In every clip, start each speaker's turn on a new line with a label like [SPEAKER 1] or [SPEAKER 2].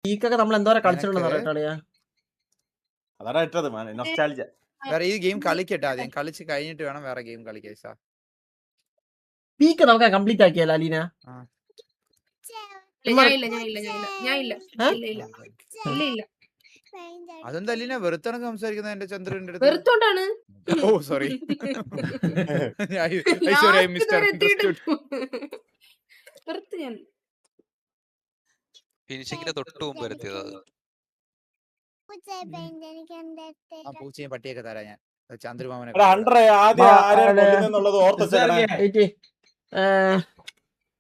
[SPEAKER 1] പീക്കൊക്കെ നമ്മൾ എന്തോരം കളിച്ചിട്ടുണ്ടെന്ന് അറിയാ.
[SPEAKER 2] അതാണ് ഇട്ടത് നൊസ്റ്റാൾജിയ.
[SPEAKER 3] വേറെ ഈ ഗെയിം കളിക്കട്ടെ, ആദ്യം കളിച്ച് കഴിഞ്ഞിട്ട് വേണം വേറെ ഗെയിം കളിക്കാൻ.
[SPEAKER 1] പീക്ക് നമുക്ക് കംപ്ലീറ്റ് ആക്കിയല്ലോ അലീന.
[SPEAKER 3] അതെന്താ അലീന വെറുത്തണക്ക് സംസാരിക്കുന്നത് എന്റെ ചന്ദ്രന്റെ അടുത്ത്?
[SPEAKER 4] വെറുത്തോണ്ടാണ്.
[SPEAKER 3] ഓ സോറി.
[SPEAKER 5] ഫിനിഷിങ്ങിന് തൊട്ട് മുമ്പ് വരുത്തിയത്.
[SPEAKER 3] പൂച്ചയും പട്ടിയൊക്കെ തരാം ഞാൻ ചന്ദ്രമാമനെ.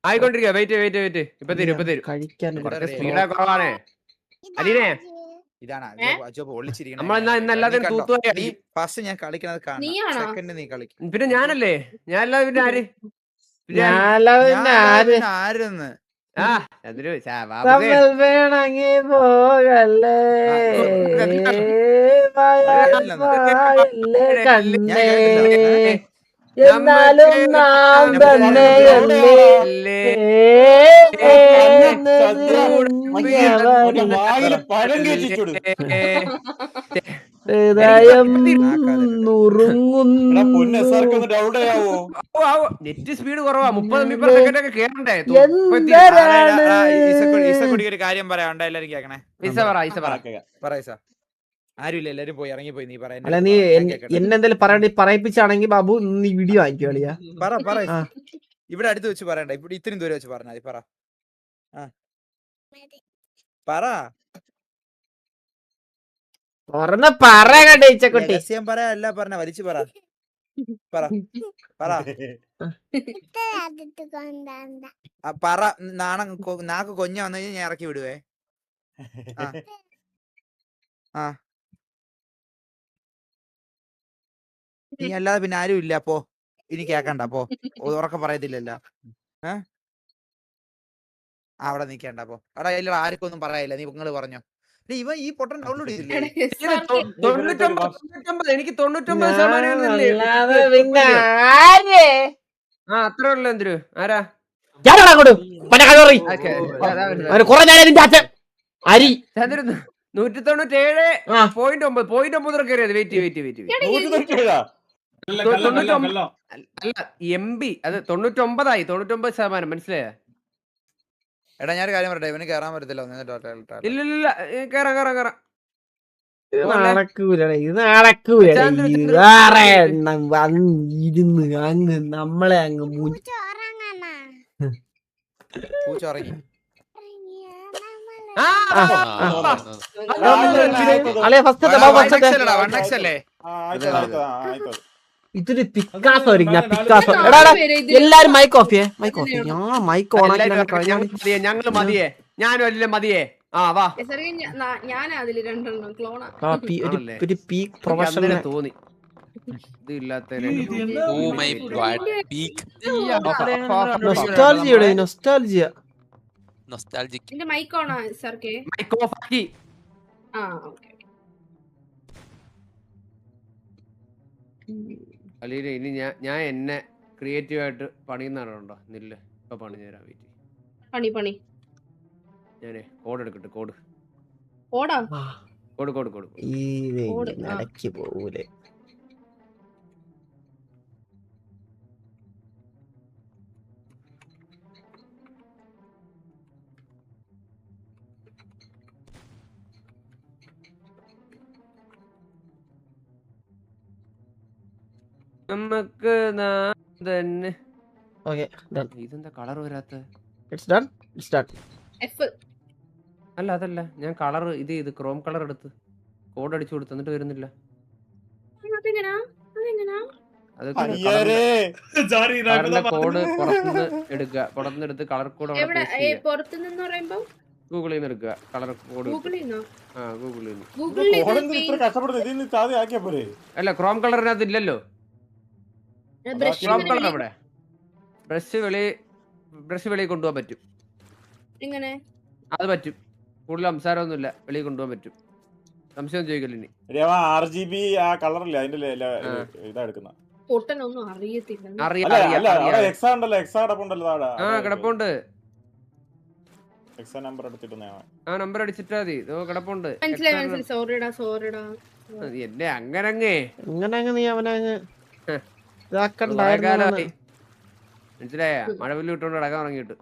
[SPEAKER 6] ആയിക്കൊണ്ടിരിക്കുക. വെയിറ്റ് ഇപ്പൊ തരും.
[SPEAKER 3] ഇതാണ് ഫസ്റ്റ് ഞാൻ കളിക്കുന്നത് സെക്കൻഡ് നീ കളിക്കും.
[SPEAKER 6] പിന്നെ ഞാനല്ലേ? ഞാനല്ലാതെ പിന്നെ ആര്?
[SPEAKER 3] ആരെന്ന്
[SPEAKER 1] വേണങ്ങി പോകല്ലേ കണ്ണേ എന്നാലും നാം തന്നെയല്ലേ ഹൃദയം നുറുങ്ങുന്നു.
[SPEAKER 6] നെറ്റ് സ്പീഡ് കുറവാ. 30 MB ഒക്കെ കേറണ്ടേ?
[SPEAKER 3] ഒരു കാര്യം പറയാനുണ്ടോ? എല്ലാരും കേക്കണേ. ആരുമില്ല, എല്ലാരും പോയി ഇറങ്ങിപ്പോയി. നീ പറയാ.
[SPEAKER 1] അല്ല നീ എന്നെന്തായാലും പറയിപ്പിച്ചാണെങ്കിൽ ബാബു നീ വീഡിയോ വാങ്ങിക്കോ കളിയാ.
[SPEAKER 3] പറ ഇവിടെ അടുത്ത് വെച്ച് പറയണ്ട, ഇവിടെ ഇത്രയും ദൂരം വെച്ച് പറഞ്ഞാൽ മതി. പറ രഹസ്യം പറയാ പറഞ്ഞ വലിച്ചു പറ. പറ നാക്ക് കൊഞ്ഞ വന്നു കഴിഞ്ഞാൽ ഞാൻ ഇറക്കി വിടുവേ. നീ അല്ലാതെ പിന്നെ ആരും ഇല്ല. അപ്പോ ഇനി കേക്കണ്ട. അപ്പോ ഉറക്കം പറയത്തില്ലല്ലോ. അവിടെ നിക്കണ്ട. അപ്പൊ അവിടെ ഇല്ല, ആർക്കും ഒന്നും പറയാനില്ല. നീ നിങ്ങള് പറഞ്ഞോ. ഇവ ഈ പൊട്ടൻ ഡൗൺലോഡ് ചെയ്തില്ലേ?
[SPEAKER 6] എനിക്ക് 99% അത്ര ഉള്ളു. എന്തിനു ആരാ
[SPEAKER 1] അരി
[SPEAKER 6] 197.9 കയറിയത്. വെയിറ്റ് അല്ല MB അത് 99 99%. മനസ്സിലായ?
[SPEAKER 3] എടാ ഞാനൊരു കാര്യം പറയട്ടെ, ഇവന് കേറാൻ പറ്റത്തില്ല.
[SPEAKER 6] ഇല്ല കേറാം.
[SPEAKER 1] ഇത് നടക്കൂല. വേറെ എണ്ണം വന്നിരുന്ന് അങ്ങ് നമ്മളെ അങ്ങ്
[SPEAKER 3] പൂച്ച ഇറങ്ങി.
[SPEAKER 1] ഇതൊരു പിക്കാസോ പിക്കാസോ. എല്ലാരും മൈക്ക് ഓഫ് ചെയ്യേ. ഞാൻ മൈക്ക് ഓൺ ആക്കി.
[SPEAKER 6] ഞങ്ങള് മതിയേ. ഞാനും അല്ലേ മതിയേ. വാ.
[SPEAKER 1] ഒരു പീക്ക് പ്രൊഫഷണൽ
[SPEAKER 6] തോന്നി. ഇത് ഇല്ലാത്ത അലീന. ഇനി ഞാൻ എന്നെ ക്രിയേറ്റീവ് ആയിട്ട് പണിയുന്നുണ്ടോ? നില്ല ഇപ്പൊ പണി തരാം.
[SPEAKER 4] പണി
[SPEAKER 6] ഞാനേ കോഡ് എടുക്കട്ടെ. കോഡ്
[SPEAKER 1] നടക്കി പോവൂലേ.
[SPEAKER 6] നമുക്ക് തന്നെ. ഇതെന്താ കളർ വരാത്ത? അല്ല അതല്ല, ഞാൻ കളർ ഇത് ക്രോം കളർ എടുത്ത് കോഡ് അടിച്ചു കൊടുത്തു എന്നിട്ട് വരുന്നില്ല. കോഡ് പുറത്തുനിന്ന് എടുക്കുക. പുറത്തുനിന്ന് കളർ കോഡ് ഗൂഗിളിൽ നിന്ന് എടുക്കുക. കളർ കോഡ് ഗൂഗിളിൽ നിന്ന്. അല്ല ക്രോം കളറിനകത്ത് ഇല്ലല്ലോ. ക്രോം കളർ അവിടെ ബ്രഷ് വെളിയിൽ കൊണ്ടുപോകാൻ പറ്റും. അത് പറ്റും. കൂടുതൽ സംസാരമൊന്നുമില്ല. വെളിയിൽ കൊണ്ടുപോകാൻ പറ്റും. സംശയം ചോദിക്കല്ലോ. ഇനി
[SPEAKER 2] RGB ആ കളറില്ല അതിന്റെ ഇതാ എടുക്കുന്ന.
[SPEAKER 6] കിടപ്പുണ്ട്.
[SPEAKER 2] എക്സാം നമ്പർ എടുത്തിട്ട്
[SPEAKER 6] ആ നമ്പർ അടിച്ചിട്ടാ മതി. കിടപ്പുണ്ട് എന്നെ അങ്ങനങ്ങേ
[SPEAKER 1] അങ്ങനെ നീ അവനെ
[SPEAKER 6] കാലമായി മനസ്സിലായ മഴവില്ല് വിട്ടോണ്ട് കിടക്കാൻ തുടങ്ങിയിട്ട്.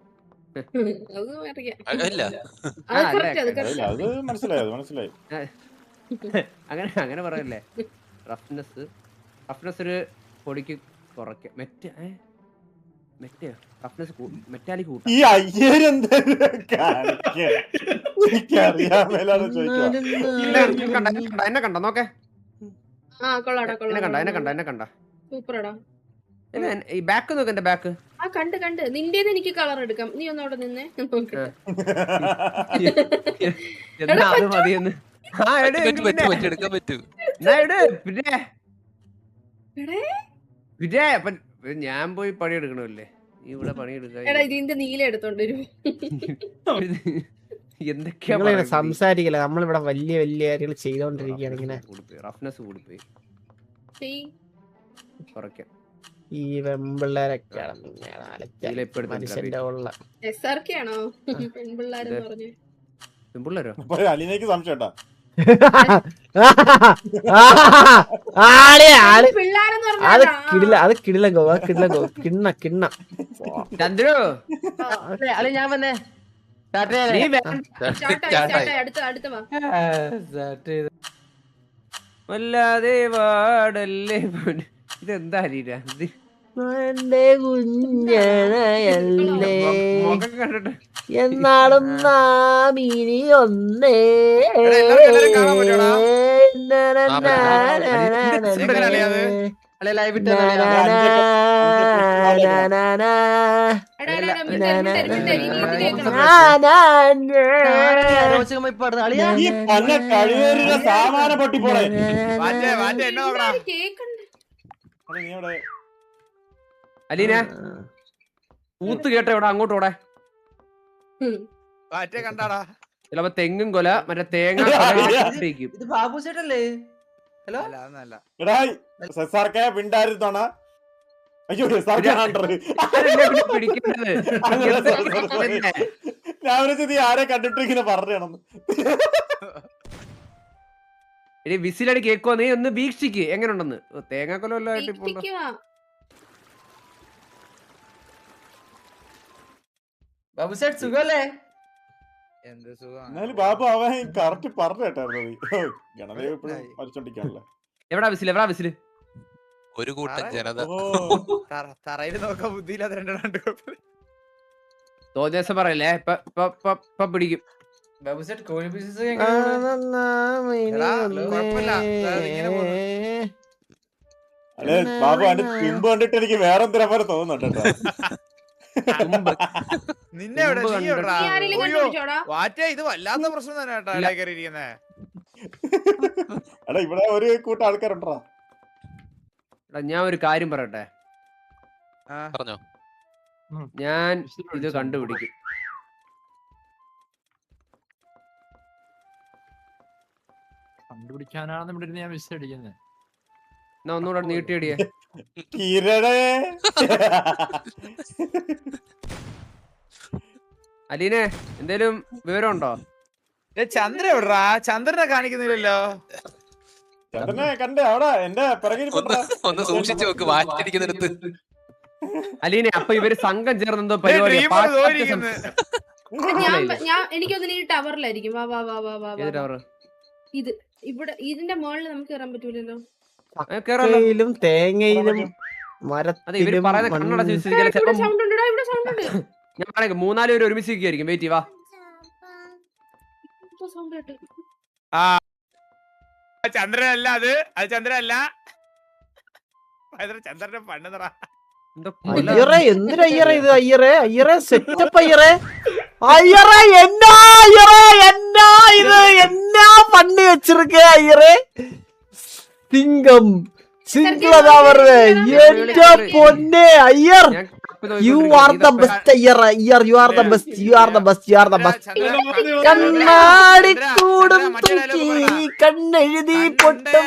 [SPEAKER 2] അത് മനസ്സിലായി.
[SPEAKER 6] അങ്ങനെ അങ്ങനെ പറയല്ലേ. റഫ്നെസ് ഒരു പൊടിക്ക് കുറയ്ക്കാം. മെറ്റാലിക് കൂട്ടാം.
[SPEAKER 2] ഈ
[SPEAKER 6] എന്നെ കണ്ട നോക്കേ. എന്നെ കണ്ട ഈ ബാക്ക് നോക്ക്. എന്റെ ബാക്ക്
[SPEAKER 4] കണ്ട് നിന്റേത് എനിക്ക് കളർ എടുക്കാം. നീ ഒന്നവിടെ നിന്നേ
[SPEAKER 6] എന്നാ അത് മതിയെന്ന്. ഞാൻ പോയി പണിയെടുക്കണല്ലേ. നീ ഇവിടെ പണിയെടുക്ക.
[SPEAKER 4] ഇതിന്റെ നീല എടുത്തോണ്ട് വരും.
[SPEAKER 6] എന്തൊക്കെയാ
[SPEAKER 1] സംസാരിക്കല. നമ്മളിവിടെ വലിയ വലിയ കാര്യങ്ങൾ ചെയ്തോണ്ടിരിക്കുകയാണ്. ഇങ്ങനെ
[SPEAKER 6] റഫ്നെസ് കൂടിപ്പോയി. കുറയ്ക്കാം.
[SPEAKER 1] ഈ വെമ്പിള്ളേരൊക്കെയാണ് മനുഷ്യന്റെ ഉള്ള
[SPEAKER 6] പെൺപിള്ളേരോ
[SPEAKER 2] അലീനയ്ക്ക് സംശയം
[SPEAKER 1] അത് കിടില ഗോ കിണ്ണ
[SPEAKER 6] ചന്ദ്രു
[SPEAKER 1] ഞാൻ വന്നേ
[SPEAKER 6] വല്ലാതെ വാടല്ലേ. ഇതെന്താ അരീര
[SPEAKER 1] കുഞ്ഞണയല്ലേ എന്നാളും നാം ഇനി ഒന്നേ.
[SPEAKER 2] സാമാന പൊട്ടി പോളെ
[SPEAKER 6] അലീന ഊത്ത് കേട്ടോ ഇവിടെ അങ്ങോട്ടോടെ
[SPEAKER 3] കണ്ടാടാ.
[SPEAKER 6] ചിലപ്പോ തെങ്ങും കൊല മറ്റേ തേങ്ങ
[SPEAKER 1] ഇത് ബാബു ചേട്ടല്ലേ? ഹലോ
[SPEAKER 2] പിണ്ടായിരുന്നാണ്. അയ്യോ
[SPEAKER 6] പിടിക്കുന്നത്
[SPEAKER 2] ഞാൻ ആരെ കണ്ടിട്ട് ഇങ്ങനെ പറഞ്ഞാണെന്ന്.
[SPEAKER 6] ഇനി വിസിലടി കേക്കോ. നീ ഒന്ന് വീക്ഷിക്ക് എങ്ങനെ ഉണ്ടെന്ന്. തേങ്ങാക്കൊലല്ലോ ആയിട്ട് ഇപ്പൊ
[SPEAKER 1] ബാബു ചേട്ട് സുഖല്ലേ?
[SPEAKER 3] എന്ത് സുഖം.
[SPEAKER 2] എന്നാലും ബാബു അവൻ കറക്റ്റ് പറഞ്ഞു കേട്ടായിരുന്നു. ഗണദേവ് ഇപ്പഴും മരിച്ചോണ്ടിരിക്കാണല്ലോ.
[SPEAKER 6] എവിടാ വിസില്
[SPEAKER 5] ഒരു കൂട്ടം ജനത
[SPEAKER 3] തറയിൽ നോക്കാൻ ബുദ്ധിയില്ലാതെ രണ്ട്
[SPEAKER 6] തോന്നിയ പറയല്ലേ. ഇപ്പൊ പിടിക്കും.
[SPEAKER 1] ബാബു ചേട്ട് കോഴി പീസസ്
[SPEAKER 2] അല്ലെ ബാബു അതിന്റെ തുമ്പ് കണ്ടിട്ട് എനിക്ക് വേറെ എന്തിനാ പോലെ തോന്നുന്നുണ്ട് കേട്ടോ.
[SPEAKER 3] നിന്നെ ഇത് വല്ലാത്ത പ്രശ്നം തന്നെ കേട്ടോ. കയറിയിരിക്കുന്നേ
[SPEAKER 2] എടാ ഇവിടെ ഒരു കൂട്ടം ആൾക്കാരുണ്ടോ.
[SPEAKER 6] ഞാൻ ഒരു കാര്യം പറയട്ടെ.
[SPEAKER 5] പറഞ്ഞോ.
[SPEAKER 6] ഞാൻ ഇത് കണ്ടുപിടിക്കും.
[SPEAKER 7] കണ്ടുപിടിക്കാനാണ് ഇവിടെ ഞാൻ മിസ് അടിക്കുന്നത്.
[SPEAKER 6] എന്നാ ഒന്നുകൂടെ നീട്ടിയടിയേ. അലീനെ എന്തേലും വിവരം ഉണ്ടോ?
[SPEAKER 3] ചന്ദ്ര എവിടാ? ചന്ദ്രനെ കാണിക്കുന്നില്ലല്ലോ.
[SPEAKER 2] ചന്ദ്രനെ കണ്ടേ അവിടെ എന്റെ പിറകിൽ
[SPEAKER 5] ഒന്ന് സൂക്ഷിച്ചു നോക്ക് മാറ്റിരിക്കുന്നിടത്ത്.
[SPEAKER 6] അലീനെ അപ്പൊ ഇവര് സംഘം ചേർന്നെന്തോ പരിപാടി.
[SPEAKER 4] എനിക്കൊന്നും ഈ ടവറിലായിരിക്കും. ഇത് ഇവിടെ ഇതിന്റെ മുകളിൽ നമുക്ക് കയറാൻ പറ്റൂലല്ലോ.
[SPEAKER 1] ും തേങ്ങയിലും മരത്തിലും
[SPEAKER 6] ഞാൻ പറയാം 3-4 പേര് ഒരുമിച്ച് നിൽക്കുകയായിരിക്കും. വെയിറ്റ് വാ.
[SPEAKER 3] ചന്ദ്രനല്ല അത് ചന്ദ്രനല്ല. ചന്ദ്രന്റെ പണ്ടെന്നറ
[SPEAKER 1] അയ്യറേ എന്തിനാ ഇത്? അയ്യറേ സെറ്റപ്പ് എന്നാ ഇത് എന്നാ പണി വെച്ചിരിക്കേ അയ്യറേ. സിംഗിളതാ പറഞ്ഞേ. എന്റെ പൊന്നെ Iyer, you are the best Iyer. You are the best. കണ്ണാടി കൂടും തൂക്കി കണ്ണെഴുതി പൊട്ടും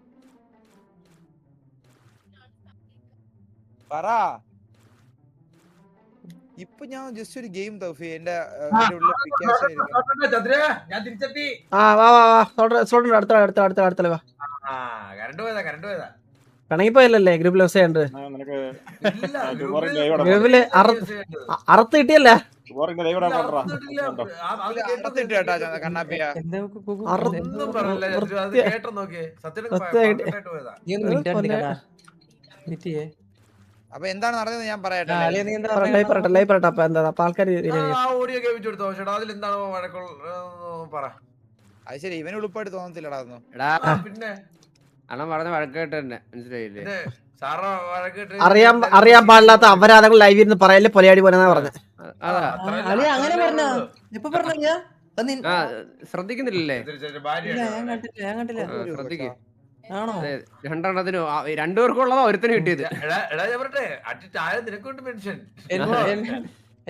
[SPEAKER 3] പറ. ഇപ്പൊ ഞാൻ ജസ്റ്റ് ഒരു ഗെയിം തൗഫി എന്റെ
[SPEAKER 8] ഞാൻ തിരിച്ചെത്തി.
[SPEAKER 1] അടുത്ത വാ.
[SPEAKER 8] കരണ്ട് പോയതാ.
[SPEAKER 1] പിണങ്ങിപ്പോയല്ലേ ഗ്രൂപ്പിൽ മെസ്സേജ് ഉണ്ട്.
[SPEAKER 2] നിനക്ക്
[SPEAKER 1] ഗ്രൂപ്പില് അറുത്ത് കിട്ടിയല്ലേ?
[SPEAKER 3] കണ്ണാപ്പിയ അപ്പൊ എന്താണ് നടന്നത് ഞാൻ പറയട്ടെ.
[SPEAKER 1] അപ്പൊ എന്താ അപ്പൊ ആൾക്കാര്
[SPEAKER 8] ഓഡിയോ കേൾപ്പിച്ചു കൊടുത്തോ. ചേട്ടാ അതിലെന്താണോ പറ.
[SPEAKER 3] അത് ശരി ഇവന് ഉളുപ്പായിട്ട് തോന്നത്തില്ലടാ.
[SPEAKER 8] പിന്നെ
[SPEAKER 6] അണ്ണൻ പറഞ്ഞ വഴക്കായിട്ട് തന്നെ മനസ്സിലായില്ലേ?
[SPEAKER 1] അറിയാൻ പാടില്ലാത്ത അപരാധങ്ങൾ ലൈവിൽ നിന്ന് പറയല്ലേ പൊലയാടി പോലെന്നാ പറഞ്ഞത്.
[SPEAKER 6] അതാ
[SPEAKER 7] അങ്ങനെ പറഞ്ഞ എപ്പൊ പറഞ്ഞ
[SPEAKER 6] ശ്രദ്ധിക്കുന്നില്ലല്ലേ?
[SPEAKER 7] ഞാൻ കണ്ടില്ല.
[SPEAKER 6] ശ്രദ്ധിക്ക്.
[SPEAKER 7] ആണോ?
[SPEAKER 6] രണ്ടെണ്ണത്തിനും രണ്ടുപേർക്കുള്ളതാ ഒരുത്തിന് കിട്ടിയത്.
[SPEAKER 8] നിനക്കൊണ്ട് മെൻഷൻ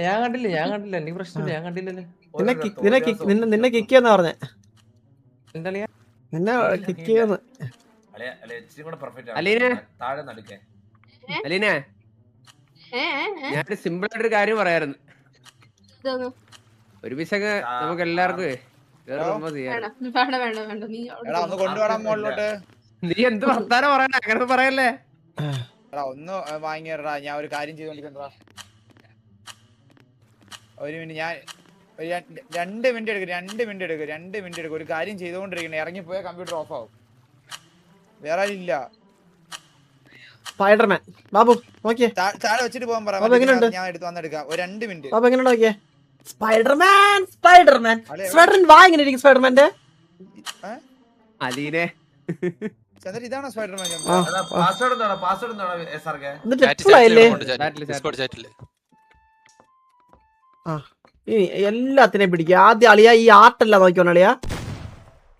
[SPEAKER 7] ഞാൻ കണ്ടില്ല എനിക്ക് പ്രശ്നമില്ല. ഞാൻ കണ്ടില്ലല്ലോ.
[SPEAKER 1] നിന്നെ കിക്കിയെന്നാ പറഞ്ഞേ.
[SPEAKER 7] എന്താ
[SPEAKER 1] നിന്നെ കിക്കിയെന്ന്.
[SPEAKER 6] അലീനെ ഞാൻ സിമ്പിൾ ആയിട്ടൊരു കാര്യം പറയായിരുന്നു. ഒരു പിശക് നമുക്ക് എല്ലാവർക്കും
[SPEAKER 3] ഒന്ന് കൊണ്ടുപോടാൻ മോളിലോട്ട്.
[SPEAKER 6] നീ എന്ത് വർത്താനം പറയണ? അങ്ങനെ പറയല്ലേ.
[SPEAKER 3] ഒന്ന് വാങ്ങിയടാ. ഞാൻ ഒരു കാര്യം ചെയ്തോണ്ടിരിക്കണ്ടാ. ഒരു മിനിറ്റ് ഞാൻ 2 മിനിറ്റ് എടുക്കും. ഒരു കാര്യം ചെയ്തോണ്ടിരിക്കണേ. ഇറങ്ങിപ്പോയ കമ്പ്യൂട്ടർ ഓഫ് ആവും. വേറെ ആരും ഇല്ല.
[SPEAKER 1] സ്പൈഡർമാൻ ബാബു നോക്കിയേ.
[SPEAKER 3] താഴെ വെച്ചിട്ട് പോകാൻ പറയാം. ഞാൻ എടുത്ത് വന്നെടുക്കാം. ഒരു 2 മിനിറ്റ്.
[SPEAKER 1] ബാബു എങ്ങനെ നോക്കിയേ? സ്പൈഡർമാൻ വാ എങ്ങനെ ഇരിക്കും സ്പൈഡർമാന്റെ?
[SPEAKER 6] അലീനെ
[SPEAKER 3] ചന്ദ്രൻ ഇതാണോ സ്പൈഡർമാൻ?
[SPEAKER 1] ഇനി എല്ലാത്തിനെയും പിടിക്കുക. ആദ്യം അളിയാ ഈ ആർട്ടല്ല നോക്കിയോണം. അളിയാ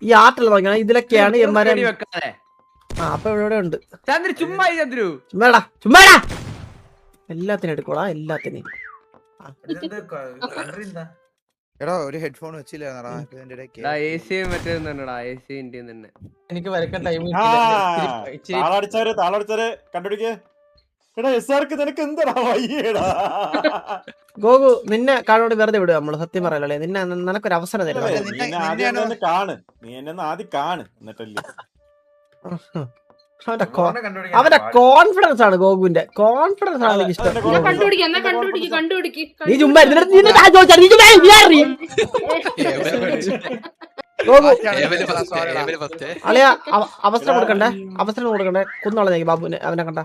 [SPEAKER 1] ഈ ആർട്ടല്ല നോക്കണം. ഇതിലൊക്കെയാണ് എമ്മാരെ. അപ്പൊ ഇവിടെ ഉണ്ട്. ചുമ്മാടാ എല്ലാത്തിനും എടുക്കോടാ. എല്ലാത്തിനെയും
[SPEAKER 3] എടാ ഒരു ഹെഡ്ഫോൺ വെച്ചില്ലായിരുന്നടാ.
[SPEAKER 7] എനിക്ക് വരക്കാൻ ടൈം
[SPEAKER 2] താളടിച്ചാര് കണ്ടുപിടിക്കേ. എടാ എസ്ആർക്ക് നിനക്ക് എന്താ വയ്യേടാ?
[SPEAKER 1] ഗോകു നിന്നെ കാണോട് വെറുതെ വിടുക നമ്മള്. സത്യം പറയല്ലേ. നിനക്കൊരു അവസരം തരും.
[SPEAKER 2] നീ എന്നെ ആദ്യം കാണ് എന്നിട്ടല്ലേ.
[SPEAKER 1] അവന്റെ കോൺഫിഡൻസ് ആണ്. ഗോകുവിന്റെ കോൺഫിഡൻസ് ആണ് എനിക്ക് ഇഷ്ടം. നീ ചുമ്മാ അളിയ അവസരം കൊടുക്കണ്ടേ? കുന്നോളെ ബാബുവിനെ അവനെ കണ്ട.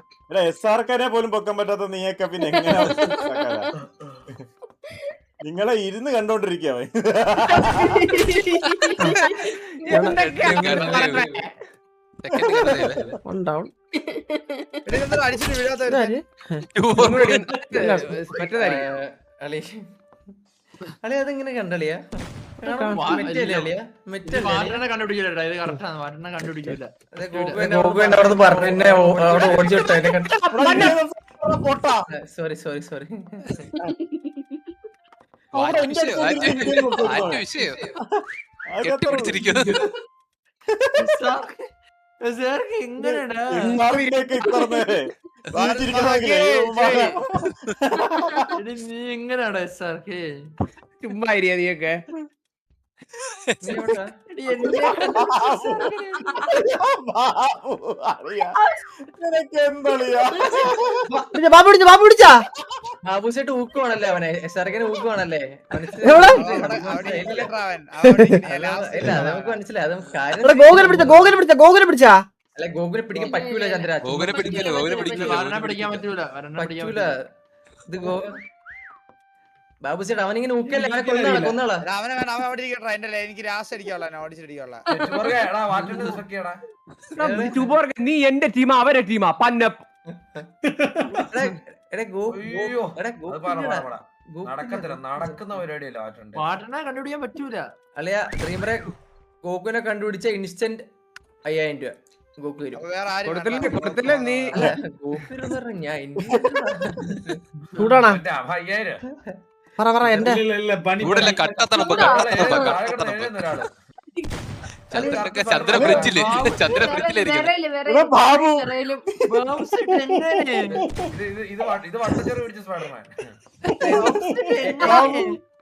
[SPEAKER 2] എസ്ആർക്കാരെ പോലും പൊക്കാൻ പറ്റാത്ത നീയൊക്കെ പിന്നെ എങ്ങനെയാ? നിങ്ങളെ ഇരുന്ന് കണ്ടോണ്ടിരിക്കാ.
[SPEAKER 7] അതെങ്ങനെ കണ്ടളിയാ? സോറി നീ എങ്ങനെയാടാ സാർക്ക്?
[SPEAKER 6] ചുമ്മാ നീയൊക്കെ
[SPEAKER 7] ബാബുസേട്ട് ഊക്കുവാണല്ലേ അവനെ. സർക്കിന് ഊക്കുവാണല്ലേ? ഇല്ല നമുക്ക് മനസ്സിലായി. അത് കാര്യം
[SPEAKER 1] ഗോകുലെ പിടിച്ചാ.
[SPEAKER 7] അല്ല ഗോകുലെ പിടിക്കാൻ പറ്റൂല ചന്ദ്ര. പിടിക്കാൻ പറ്റൂല. ഇത് ബാബുസേട്ട് അവനിങ്ങനെ ഊക്കല്ലേ. അവനെ കൊന്നാളാ.
[SPEAKER 3] എനിക്ക് രാസ് അടിക്കാനുള്ള ഓടിച്ചടിക്കാനുള്ള.
[SPEAKER 6] നീ എന്റെ ടീമാ അവരെ ടീമാ പന്നപ്പ്.
[SPEAKER 8] നടക്കുന്ന പരിപാടിയല്ല.
[SPEAKER 7] പാട്ടനെ കണ്ടുപിടിക്കാൻ പറ്റൂല. അല്ലയാ ഡ്രീമറെ ഗോകുനെ കണ്ടുപിടിച്ച ഇൻസ്റ്റന്റ് 5000 രൂപ ഗോകു തരും.
[SPEAKER 6] കൊടുത്തില്ല നീ.
[SPEAKER 1] ചൂടാണോ?
[SPEAKER 8] 5000
[SPEAKER 1] പറ എന്റെ
[SPEAKER 5] ചന്ദ്ര ബ്രിഡ്ജില് ബ്രിഡ്ജിലായിരിക്കും.
[SPEAKER 2] എടാ ബാബു
[SPEAKER 8] ഇത് വട്ടച്ചെറി പിടിച്ച സ്പൈഡർമാൻ.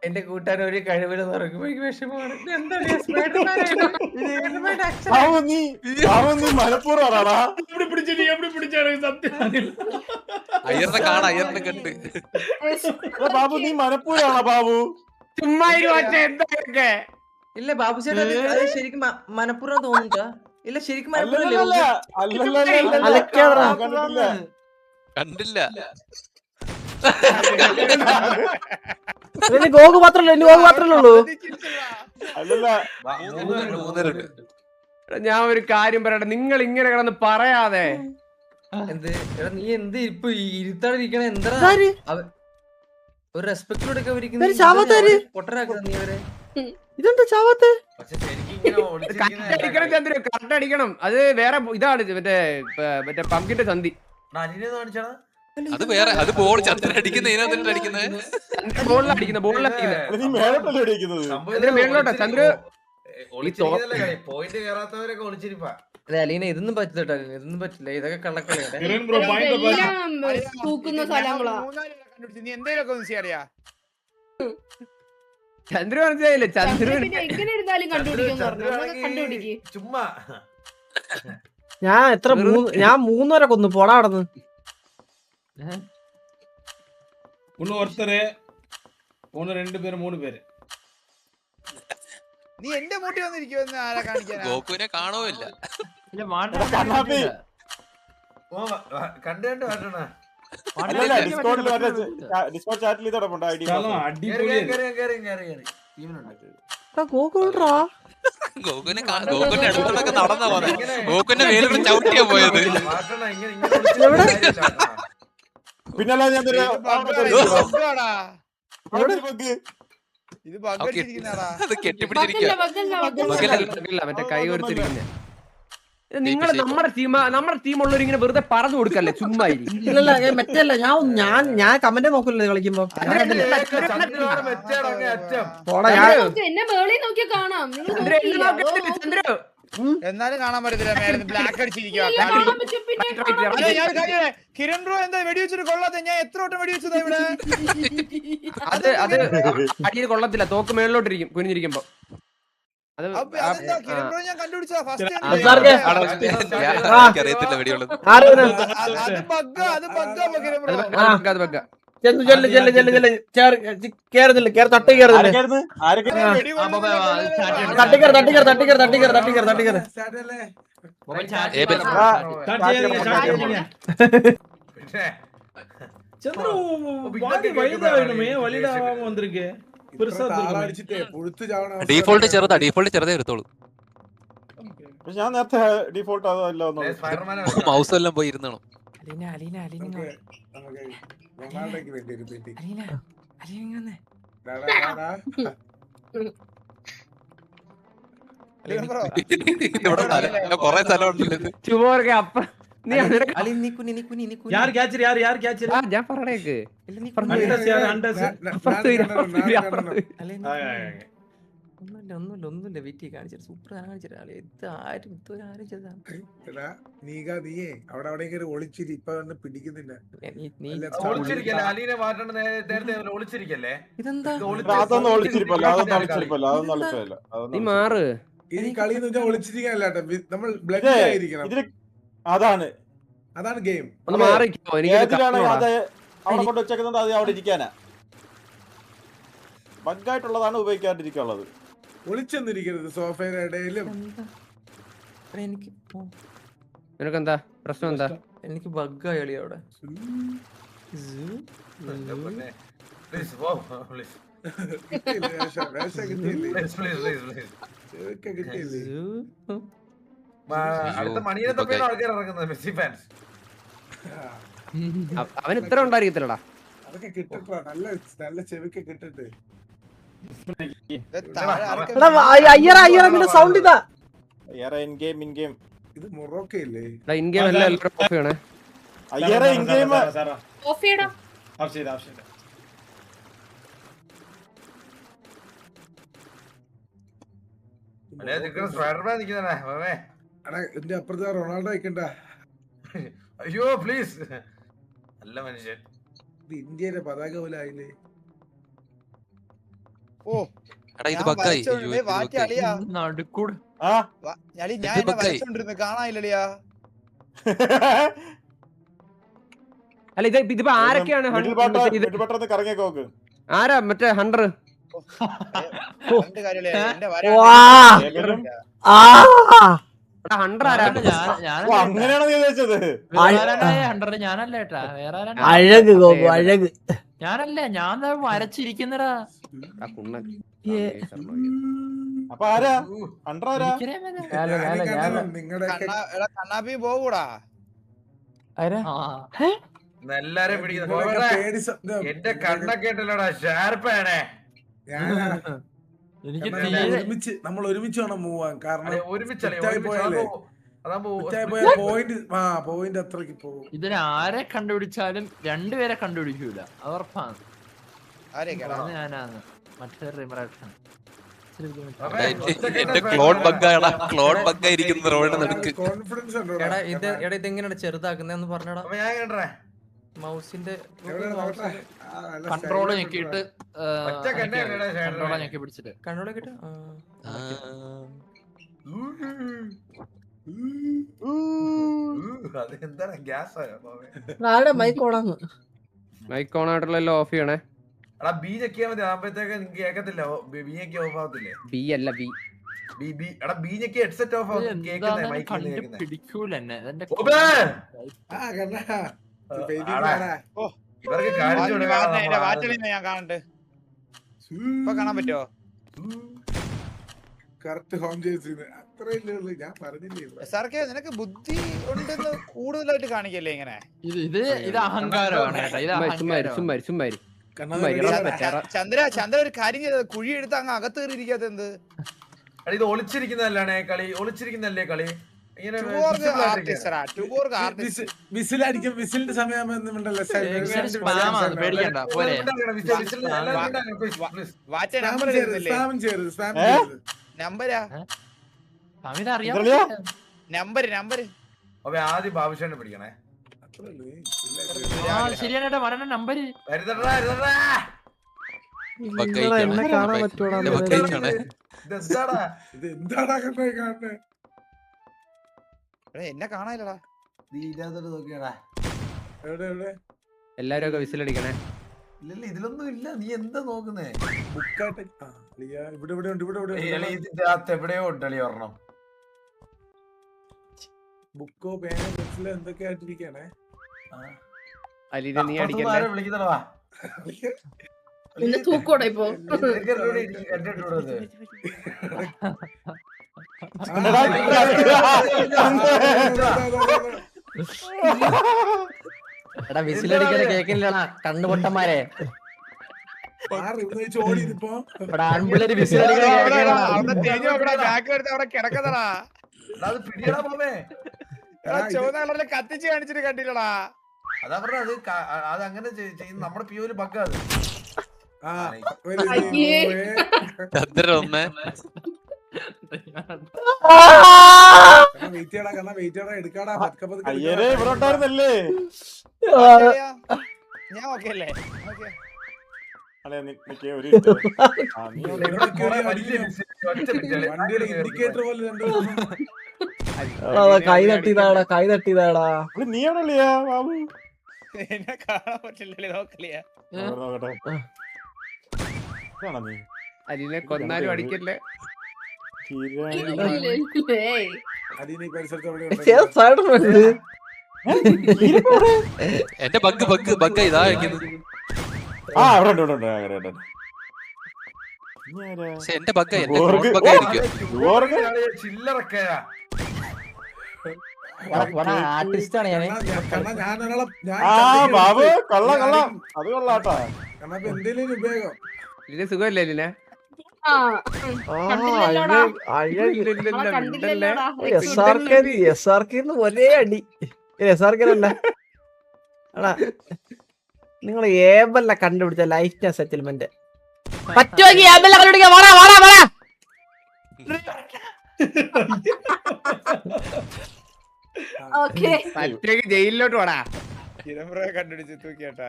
[SPEAKER 7] എന്റെ കൂട്ടുകാരൻ ഒരു കഴിവില് നടക്കുമ്പോ എനിക്ക് വിഷമമാണ്.
[SPEAKER 2] ബാബു നീ മനപ്പൂർവ്വമാണാടാ.
[SPEAKER 5] അയ്യറിനെ കാണാം, അയ്യറിനെ കണ്ട്.
[SPEAKER 2] എടാ ബാബു നീ മനപ്പൂർവ്വമാണോ ബാബു?
[SPEAKER 6] ചുമ്മാ എന്തൊക്കെ
[SPEAKER 7] ഇല്ല ബാബു ചേട്ടാ അത് ശരിക്കും മനപ്പൂർവ്വം തോന്നുന്നുണ്ടാ? ഇല്ല ശരിക്കും മനപ്പൂർവ്വമല്ലേ?
[SPEAKER 1] അലക്കാതെടാ.
[SPEAKER 5] കണ്ടില്ല.
[SPEAKER 1] ഇതിന് ഗോകു മാത്രല്ലേ, ഇനി ഗോകു മാത്രല്ലേ ഉള്ളൂ?
[SPEAKER 2] അല്ലല്ല
[SPEAKER 6] ഞാൻ ഒരു കാര്യം പറയട്ടെ, നിങ്ങൾ ഇങ്ങനെ കിടന്ന് പറയാതെ.
[SPEAKER 7] എന്ത് എടാ നീ എന്ത് ഇപ്പൊ ഇരുത്താതിരിക്കണ എന്താ?
[SPEAKER 1] ഇതാര്?
[SPEAKER 7] ഒരു റെസ്പെക്ടോടൊക്കെ
[SPEAKER 1] ഇവര് ചാവാത്തവര്?
[SPEAKER 7] പൊട്ടരാക്കുന്ന നീ അവരെ.
[SPEAKER 1] ഇതെന്താ ചാവാത്തെ?
[SPEAKER 8] പക്ഷെ ശരിക്കും ഇങ്ങനെ ഒളിച്ചിരിക്കുന്ന
[SPEAKER 6] അടിക്കണം ചന്ദ്ര, കറക്റ്റ് അടിക്കണം. അത് വേറെ ഇതാണ്, മറ്റേ പമ്പിന്റെ സന്ധി.
[SPEAKER 8] അനിനെ കാണിച്ചാണ്.
[SPEAKER 5] അത് വേറെ, അത് ബോൾ ചന്ദ്രൻ അടിക്കുന്ന ഇതിനകത്ത് അടിക്കുന്നത്.
[SPEAKER 2] നീ മേലോട്ടല്ലേ അടിക്കുന്നത്?
[SPEAKER 6] ചന്ദ്ര മേളിലോട്ടാ, ചന്ദ്ര
[SPEAKER 8] ഒളിച്ചിരിക്കുന്നല്ലേ കളി. പോയിന്റ് കേറാത്തവരൊക്കെ ഒളിച്ചിരിപ്പാ.
[SPEAKER 7] അതെ അലീന ഇതൊന്നും പറ്റില്ല കേട്ടോ, ഇതൊന്നും പറ്റില്ല, ഇതൊക്കെ കള്ളക്കളിയാണ്.
[SPEAKER 4] എല്ലാം തൂക്കുന്ന സ്ഥലങ്ങളാ.
[SPEAKER 3] നീ എന്തേലൊക്കെ ഒന്ന് ചെയ്യാറിയാ?
[SPEAKER 6] ചന്ദ്ര മനസ്സിലായില്ലേ? ചന്ദ്ര
[SPEAKER 4] പിന്നെ എങ്ങനെ ഇരുന്നാലും കണ്ടുപിടിക്കും കണ്ടുപിടിക്ക്.
[SPEAKER 8] ചുമ്മാ
[SPEAKER 1] ഞാൻ 3 വരെ കൊന്നു പോടാ നടന്ന്.
[SPEAKER 9] ஒருத்தர் 2 பேர் 3 பேர்.
[SPEAKER 3] നീ എന്റെ മൂട്ടി വന്നിരിക്കുമെന്ന് ആരാ കാണിക്കാനാ?
[SPEAKER 5] ഗോകുവിനെ കാണുമില്ല.
[SPEAKER 2] കണ്ണാപ്പി
[SPEAKER 8] കണ്ടു വരണ.
[SPEAKER 2] അല്ലല്ല ഡിസ്കോഡിൽ ഡിസ്കോഡ് ചാറ്റിൽ ഇതോടൊപ്പം ഐഡി.
[SPEAKER 1] ഗോകു ഉണ്ടെടാ.
[SPEAKER 5] ഗോകുവിന്റെ അടുത്തോടൊക്കെ നടന്നാ പോലെ. ഗോകുവിന്റെ മേലോട്ട് ചവിട്ടിയാ പോയത്.
[SPEAKER 2] പിന്നല്ല ഞാൻ
[SPEAKER 3] ഇത് ബഗ്ഗടിച്ചിരിക്കുന്നതാടാ.
[SPEAKER 5] അത് കെട്ടിപ്പിടിച്ചിരിക്കുക.
[SPEAKER 6] മറ്റേ കൈ കൊടുത്തിരിക്കുന്ന നിങ്ങൾ നമ്മുടെ ടീമുള്ളവർ ഇങ്ങനെ വെറുതെ പറഞ്ഞു കൊടുക്കല്ലേ, ചുമ്മാ
[SPEAKER 1] ഇല്ലല്ല മറ്റല്ല, ഞാൻ കമന്റ് നോക്കില്ലേ കളിക്കുമ്പോ. പോടാ ഞാൻ
[SPEAKER 4] എന്നെ മേളിൽ നോക്കിയാ കാണാം. നിങ്ങൾ
[SPEAKER 6] ചന്ദ്ര
[SPEAKER 3] എന്നാലും കാണാൻ പറ്റത്തില്ല. മേലെ ബ്ലാക്ക് അടിച്ചിരിക്കുക. കിരൺ ബ്രോ എന്താ വെടിവെച്ചിട്ട് കൊള്ളാത്ത? ഞാൻ എത്ര വട്ടം വെടിവെച്ചതാ ഇവിടെ.
[SPEAKER 6] അത് അടിയിൽ കൊള്ളത്തില്ല, തോക്ക് മേളിലോട്ടിരിക്കും കുനിഞ്ഞിരിക്കുമ്പോ. അത്
[SPEAKER 3] കിരൺ ബ്രോ ഞാൻ കണ്ടുപിടിച്ചതാ ഫസ്റ്റ്.
[SPEAKER 5] അറിയത്തില്ല വെടിയുള്ളത്.
[SPEAKER 3] അത് ബഗ്ഗാ കിരൺ ബ്രോ.
[SPEAKER 6] അത് ബഗ്ഗാ.
[SPEAKER 1] കേറുന്നില്ല, തട്ടി കേറുന്നില്ല. തട്ടിക്കർ
[SPEAKER 5] ഡീഫോൾട്ട് ചെറുതേ എടുത്തോളൂ.
[SPEAKER 2] ഞാൻ നേരത്തെ ഡിഫോൾട്ട് അതല്ലോ.
[SPEAKER 5] മൗസ് എല്ലാം പോയി ഇരുന്നോ. കൊറേ സ്ഥലം ഉണ്ടല്ലോ.
[SPEAKER 6] ഞാൻ പറഞ്ഞേക്ക്
[SPEAKER 7] ഒന്നുമില്ല വീട്ടിൽ കാണിച്ചു സൂപ്പർ കാണിച്ചിട്ട് ആരും
[SPEAKER 9] നീയേ അവിടെ ഒളിച്ചിരി ഇപ്പൊ പിടിക്കുന്നില്ല.
[SPEAKER 7] ഇതെന്താ
[SPEAKER 2] അതൊന്നും ഒളിച്ചിരിപ്പല്ലോ, അതൊന്നും ഒളിച്ചിരിപ്പല്ലോ, അതൊന്നും ഒളിച്ചല്ല.
[SPEAKER 6] നീ മാറ്.
[SPEAKER 9] ഈ കളി ഒളിച്ചിരിക്കാനല്ല, നമ്മൾ ബ്ലഡ് ആയിരിക്കണം.
[SPEAKER 2] അതാണ്
[SPEAKER 9] ഗെയിം.
[SPEAKER 6] ഒന്ന് മാറിക്കോ.
[SPEAKER 2] ഏതിലാണ് അത് അവിടെ കൊണ്ട് വെച്ചേക്കുന്നത്? അത് അവിടെ ഇരിക്കാനാ. ബഗ്ഗായിട്ടുള്ളതാണ് ഉപയോഗിക്കാണ്ടിരിക്കാനുള്ളത്.
[SPEAKER 9] ഒളിച്ചെന്നിരിക്കരുത് സോഫയുടെ ഇടയിലും.
[SPEAKER 7] എനിക്ക്
[SPEAKER 6] നിനക്കെന്താ പ്രശ്നം? എന്താ
[SPEAKER 7] എനിക്ക് ബഗ്ഗായി കളി അവിടെ.
[SPEAKER 8] അടുത്ത മണിയെ തപ്പിയാണ് ആൾക്കാർ ഇറങ്ങുന്നത്. Messi fans.
[SPEAKER 6] അവൻ ഇത്ര ഉണ്ടായിരിക്കത്തില്ലടാ.
[SPEAKER 9] അതൊക്കെ കിട്ടട്ടാ, നല്ല ചെവിക്ക് കിട്ടട്ടെ.
[SPEAKER 1] അയ്യറ സൗണ്ട് ഇതാ.
[SPEAKER 9] ഇത് മൊറോക്കയില്ലേ?
[SPEAKER 6] ഇൻ ഗെയിം എല്ലാം ഓഫ് ചെയ്യണേ.
[SPEAKER 2] അയ്യറ ഇൻ ഗെയിം
[SPEAKER 4] ഓഫ് ചെയ്യടാ.
[SPEAKER 8] സ്പൈഡർമാൻ നിൽക്കുന്നേ മാമേ.
[SPEAKER 9] എടാ എന്റെ അപ്പുറത്ത് റൊണാൾഡോ വെക്കണ്ട.
[SPEAKER 8] അയ്യോ പ്ലീസ്. നല്ല മനുഷ്യൻ.
[SPEAKER 9] ഇത് ഇന്ത്യയുടെ പതാക പോലെ ആയില്ലേ.
[SPEAKER 3] ഓ
[SPEAKER 5] എടാ ഇത്
[SPEAKER 3] ഞാൻ
[SPEAKER 5] ബക്കായി
[SPEAKER 3] വരച്ചോണ്ടേ വാറ്റി അളിയാ.
[SPEAKER 7] നടുക്കൂട്
[SPEAKER 2] ആ
[SPEAKER 3] ഞാൻ
[SPEAKER 5] ഇത്
[SPEAKER 3] എന്നെ
[SPEAKER 5] ബക്കായി.
[SPEAKER 3] വരച്ചോണ്ടിരുന്നു കാണാനില്ലളിയാ.
[SPEAKER 6] അല്ല ഇതിപ്പോ ആരൊക്കെയാണ്
[SPEAKER 2] കറങ്ങിയൊക്കെ നോക്ക്.
[SPEAKER 6] ആരാ മറ്റേ ഹണ്ടർ?
[SPEAKER 3] രണ്ട് കാര്യമില്ലേ എന്റെ വര
[SPEAKER 2] ഏകദേശം
[SPEAKER 6] ഹണ്ടർ ആരാ?
[SPEAKER 2] ഓ, അങ്ങനെയാണോ നീ ഉദ്ദേശിച്ചത്?
[SPEAKER 7] ഹൺഡ്രഡ് ഞാനല്ല ഏട്ടാ, വേറെ ആരാ?
[SPEAKER 1] അഴക് ഗോപു അഴക്.
[SPEAKER 7] ഞാനല്ല, ഞാൻ വരച്ചിരിക്കുന്നടാ.
[SPEAKER 2] അപ്പൊ ആരാ അണ്ടർ ആരാ?
[SPEAKER 9] നിങ്ങളുടെ
[SPEAKER 3] കണ്ണാപ്പി പോകൂടാ.
[SPEAKER 8] എല്ലാരും പിടിക്കുന്നു. എന്റെ കണ്ണൊക്കെ ഉണ്ടല്ലോടാ ഷാർപ്പാണേ.
[SPEAKER 7] എനിക്ക്
[SPEAKER 9] നമ്മൾ ഒരുമിച്ച് വേണം മൂവ് ആവാൻ. കാരണം
[SPEAKER 8] ഒരുമിച്ചല്ലേ
[SPEAKER 9] പോയിന്റ് അത്രക്ക് പോകും.
[SPEAKER 7] ഇതിന് ആരെ കണ്ടുപിടിച്ചാലും രണ്ടുപേരെ കണ്ടുപിടിക്കൂല, അത് ഉറപ്പാണ്.
[SPEAKER 3] ആരെയൊക്കെയാടാ?
[SPEAKER 7] ഞാനാണ് മറ്റേ റിമറാക്ഷൻ.
[SPEAKER 5] എന്റെ ക്ലോൺ ബഗ്ഗാണ്, ക്ലോൺ ബഗ്ഗായിരിക്കുന്ന റോഡിന് നടുക്ക്.
[SPEAKER 9] കോൺഫിഡൻസ് ഉണ്ടോ?
[SPEAKER 7] എടാ ഇതെങ്ങനെയാണ് ചെറുതാക്കുന്നതെന്ന് പറഞ്ഞടാ.
[SPEAKER 8] ഞാൻ കണ്ടേ
[SPEAKER 7] മൗസിന്റെ
[SPEAKER 9] എവിടെ
[SPEAKER 7] കൺട്രോള് ഞെക്കിയിട്ട്
[SPEAKER 8] ഒറ്റ കണ്ടേ
[SPEAKER 7] കൺട്രോളാ ഞെക്കി പിടിച്ചിട്ട് കൺട്രോൾ കിട്ടും.
[SPEAKER 8] അതെന്താണ് ഗ്യാസ് ആയോ?
[SPEAKER 1] ആരുടെ മൈക്ക് ഓണാന്ന്?
[SPEAKER 6] മൈക്ക് ഓൺ ആയിട്ടുള്ള ഓഫ് ചെയ്യണേ.
[SPEAKER 8] എടാ ബി ഞെക്കിയാ മതി, ആകുമ്പോഴത്തേക്ക് നിങ്ങക്ക് കേക്കത്തില്ല. ബി ഞെക്കി ഓഫ് ആവത്തില്ലേ?
[SPEAKER 6] ബി അല്ല ബി.
[SPEAKER 8] എടാ ബി ഞെക്കി ഹെഡ്സെറ്റ് ഓഫ് ആവും. കേക്കുന്നേ മൈക്കിൽ
[SPEAKER 7] പിടിക്കൂല എന്നെ.
[SPEAKER 8] ഇവർക്ക്
[SPEAKER 3] വാറ്റളിന്ന് ഞാൻ കാണണ്ട്. ഇപ്പൊ കാണാൻ പറ്റുമോ?
[SPEAKER 9] കറക്റ്റ് ഹോം ചെയ്ത് അത്രയല്ലേ ഉള്ളു. ഞാൻ പറഞ്ഞില്ലേ
[SPEAKER 3] സാർക്ക് നിനക്ക് ബുദ്ധി ഉണ്ടെന്ന് കൂടുതലായിട്ട് കാണിക്കല്ലേ ഇങ്ങനെ?
[SPEAKER 7] ഇത് അഹങ്കാരമാണ് കേട്ടോ, ഇത്
[SPEAKER 6] സുമ്മാരി.
[SPEAKER 3] ചന്ദ്ര ഒരു കാര്യം ചെയ്തത്, കുഴി എടുത്ത് അങ്ങ് അകത്ത് കയറിയിരിക്കാത്ത എന്ത്?
[SPEAKER 8] ഇത് ഒളിച്ചിരിക്കുന്നതല്ലേ കളി? ഒളിച്ചിരിക്കുന്നല്ലേ കളി? ഇങ്ങനെ
[SPEAKER 9] വിസിലടിക്കും. വിസിലിന്റെ സമയമുണ്ടല്ലോ.
[SPEAKER 7] പേടിക്കണ്ട പോലെ
[SPEAKER 3] നമ്പരാ നമ്പര്
[SPEAKER 8] ആദ്യം ബാബുഷേനെ പിടിക്കണേ.
[SPEAKER 7] ശരിയാണ് മരണ നമ്പര്.
[SPEAKER 1] എന്നെ കാണാൻ പറ്റൂടാ?
[SPEAKER 9] ഇത് എന്താടാ കാണേ?
[SPEAKER 3] എന്നെ കാണാനില്ലടാ.
[SPEAKER 8] നോക്കിയാടാ
[SPEAKER 9] എവിടെ എവിടെ
[SPEAKER 6] എല്ലാരും ഒക്കെ വിസിലടിക്കണേ.
[SPEAKER 8] ഇല്ലല്ല ഇതിലൊന്നും ഇല്ല. നീ എന്താ നോക്കുന്നേ?
[SPEAKER 9] ബുക്കായിട്ട് ഇവിടെ ഇവിടെ ഉണ്ട്. ഇവിടെ
[SPEAKER 8] ഇതിന്റെ അകത്ത് എവിടെയോ ഉണ്ടളി ഒരെണ്ണം.
[SPEAKER 9] ബുക്കോ പേന പെൻസിലോ എന്തൊക്കെ ആയിട്ടിരിക്കണേ.
[SPEAKER 6] അലീന നീ അടിക്കല്ലേ?
[SPEAKER 8] വിളിക്കുന്നതാ
[SPEAKER 4] നിന്നെ തൂക്കോടെ ഇപ്പൊ.
[SPEAKER 7] എടാ വിസിലടിക്കണ കേക്കില്ലടാ കണ്ണുപൊട്ടന്മാരെ. ആൺപിള്ളേര്
[SPEAKER 3] കത്തിച്ച് കാണിച്ചിട്ട് കണ്ടില്ലടാ.
[SPEAKER 8] അതാ പറഞ്ഞത്. അത് അങ്ങനെ ചെയ്യുന്ന നമ്മുടെ പിയോല് ബഗ്ഗാ അത്.
[SPEAKER 2] അയ്യരെ ഇവിടെ ഉണ്ടായിരുന്നല്ലേ?
[SPEAKER 3] ഞാൻ ഓക്കെ അല്ലേ?
[SPEAKER 2] അല്ലെ നിക്ക് ഒരു
[SPEAKER 9] ഇൻഡിക്കേറ്റർ പോലെ
[SPEAKER 1] കൈ തട്ടിയതാടാ.
[SPEAKER 2] നീ എവിടെ ഉള്ളിയാ ബാബു?
[SPEAKER 3] എന്നെ കാണാൻ പറ്റില്ലല്ലേ? നോക്കലിയാ
[SPEAKER 2] നോക്കട്ടെ. ഇതാണോ നീ?
[SPEAKER 6] അലീനെ കൊന്നാലും അടിക്കല്ലേ?
[SPEAKER 9] അതിന് പരിസരത്ത്
[SPEAKER 5] എന്റെ ബഗ്ഗ ഇതാ കഴിക്കുന്നത്. എന്റെ ബഗ്ഗായിരിക്കും.
[SPEAKER 8] ചില്ലറക്കയാ
[SPEAKER 7] ആർട്ടിസ്റ്റാണ് ഞാന്.
[SPEAKER 2] ബാബു കൊള്ളാം. അത് കൊള്ളാട്ടാ.
[SPEAKER 9] എന്തേലും ഉപയോഗം
[SPEAKER 6] ഇതിന് സുഖമല്ലേ അലീനെ?
[SPEAKER 1] ഒരേ അടി. SRK നിങ്ങൾ ഏബല്ല കണ്ടുപിടിച്ച ലൈഫ് സെറ്റിൽമെന്റ് പറ്റുമെങ്കിൽ
[SPEAKER 4] ഓക്കെ
[SPEAKER 3] മറ്റേക്ക് ജയിലിലോട്ട് പോടാ. കിരമ്പ്രയെ കണ്ടുപിടിച്ച് തൂക്കിയേട്ടാ.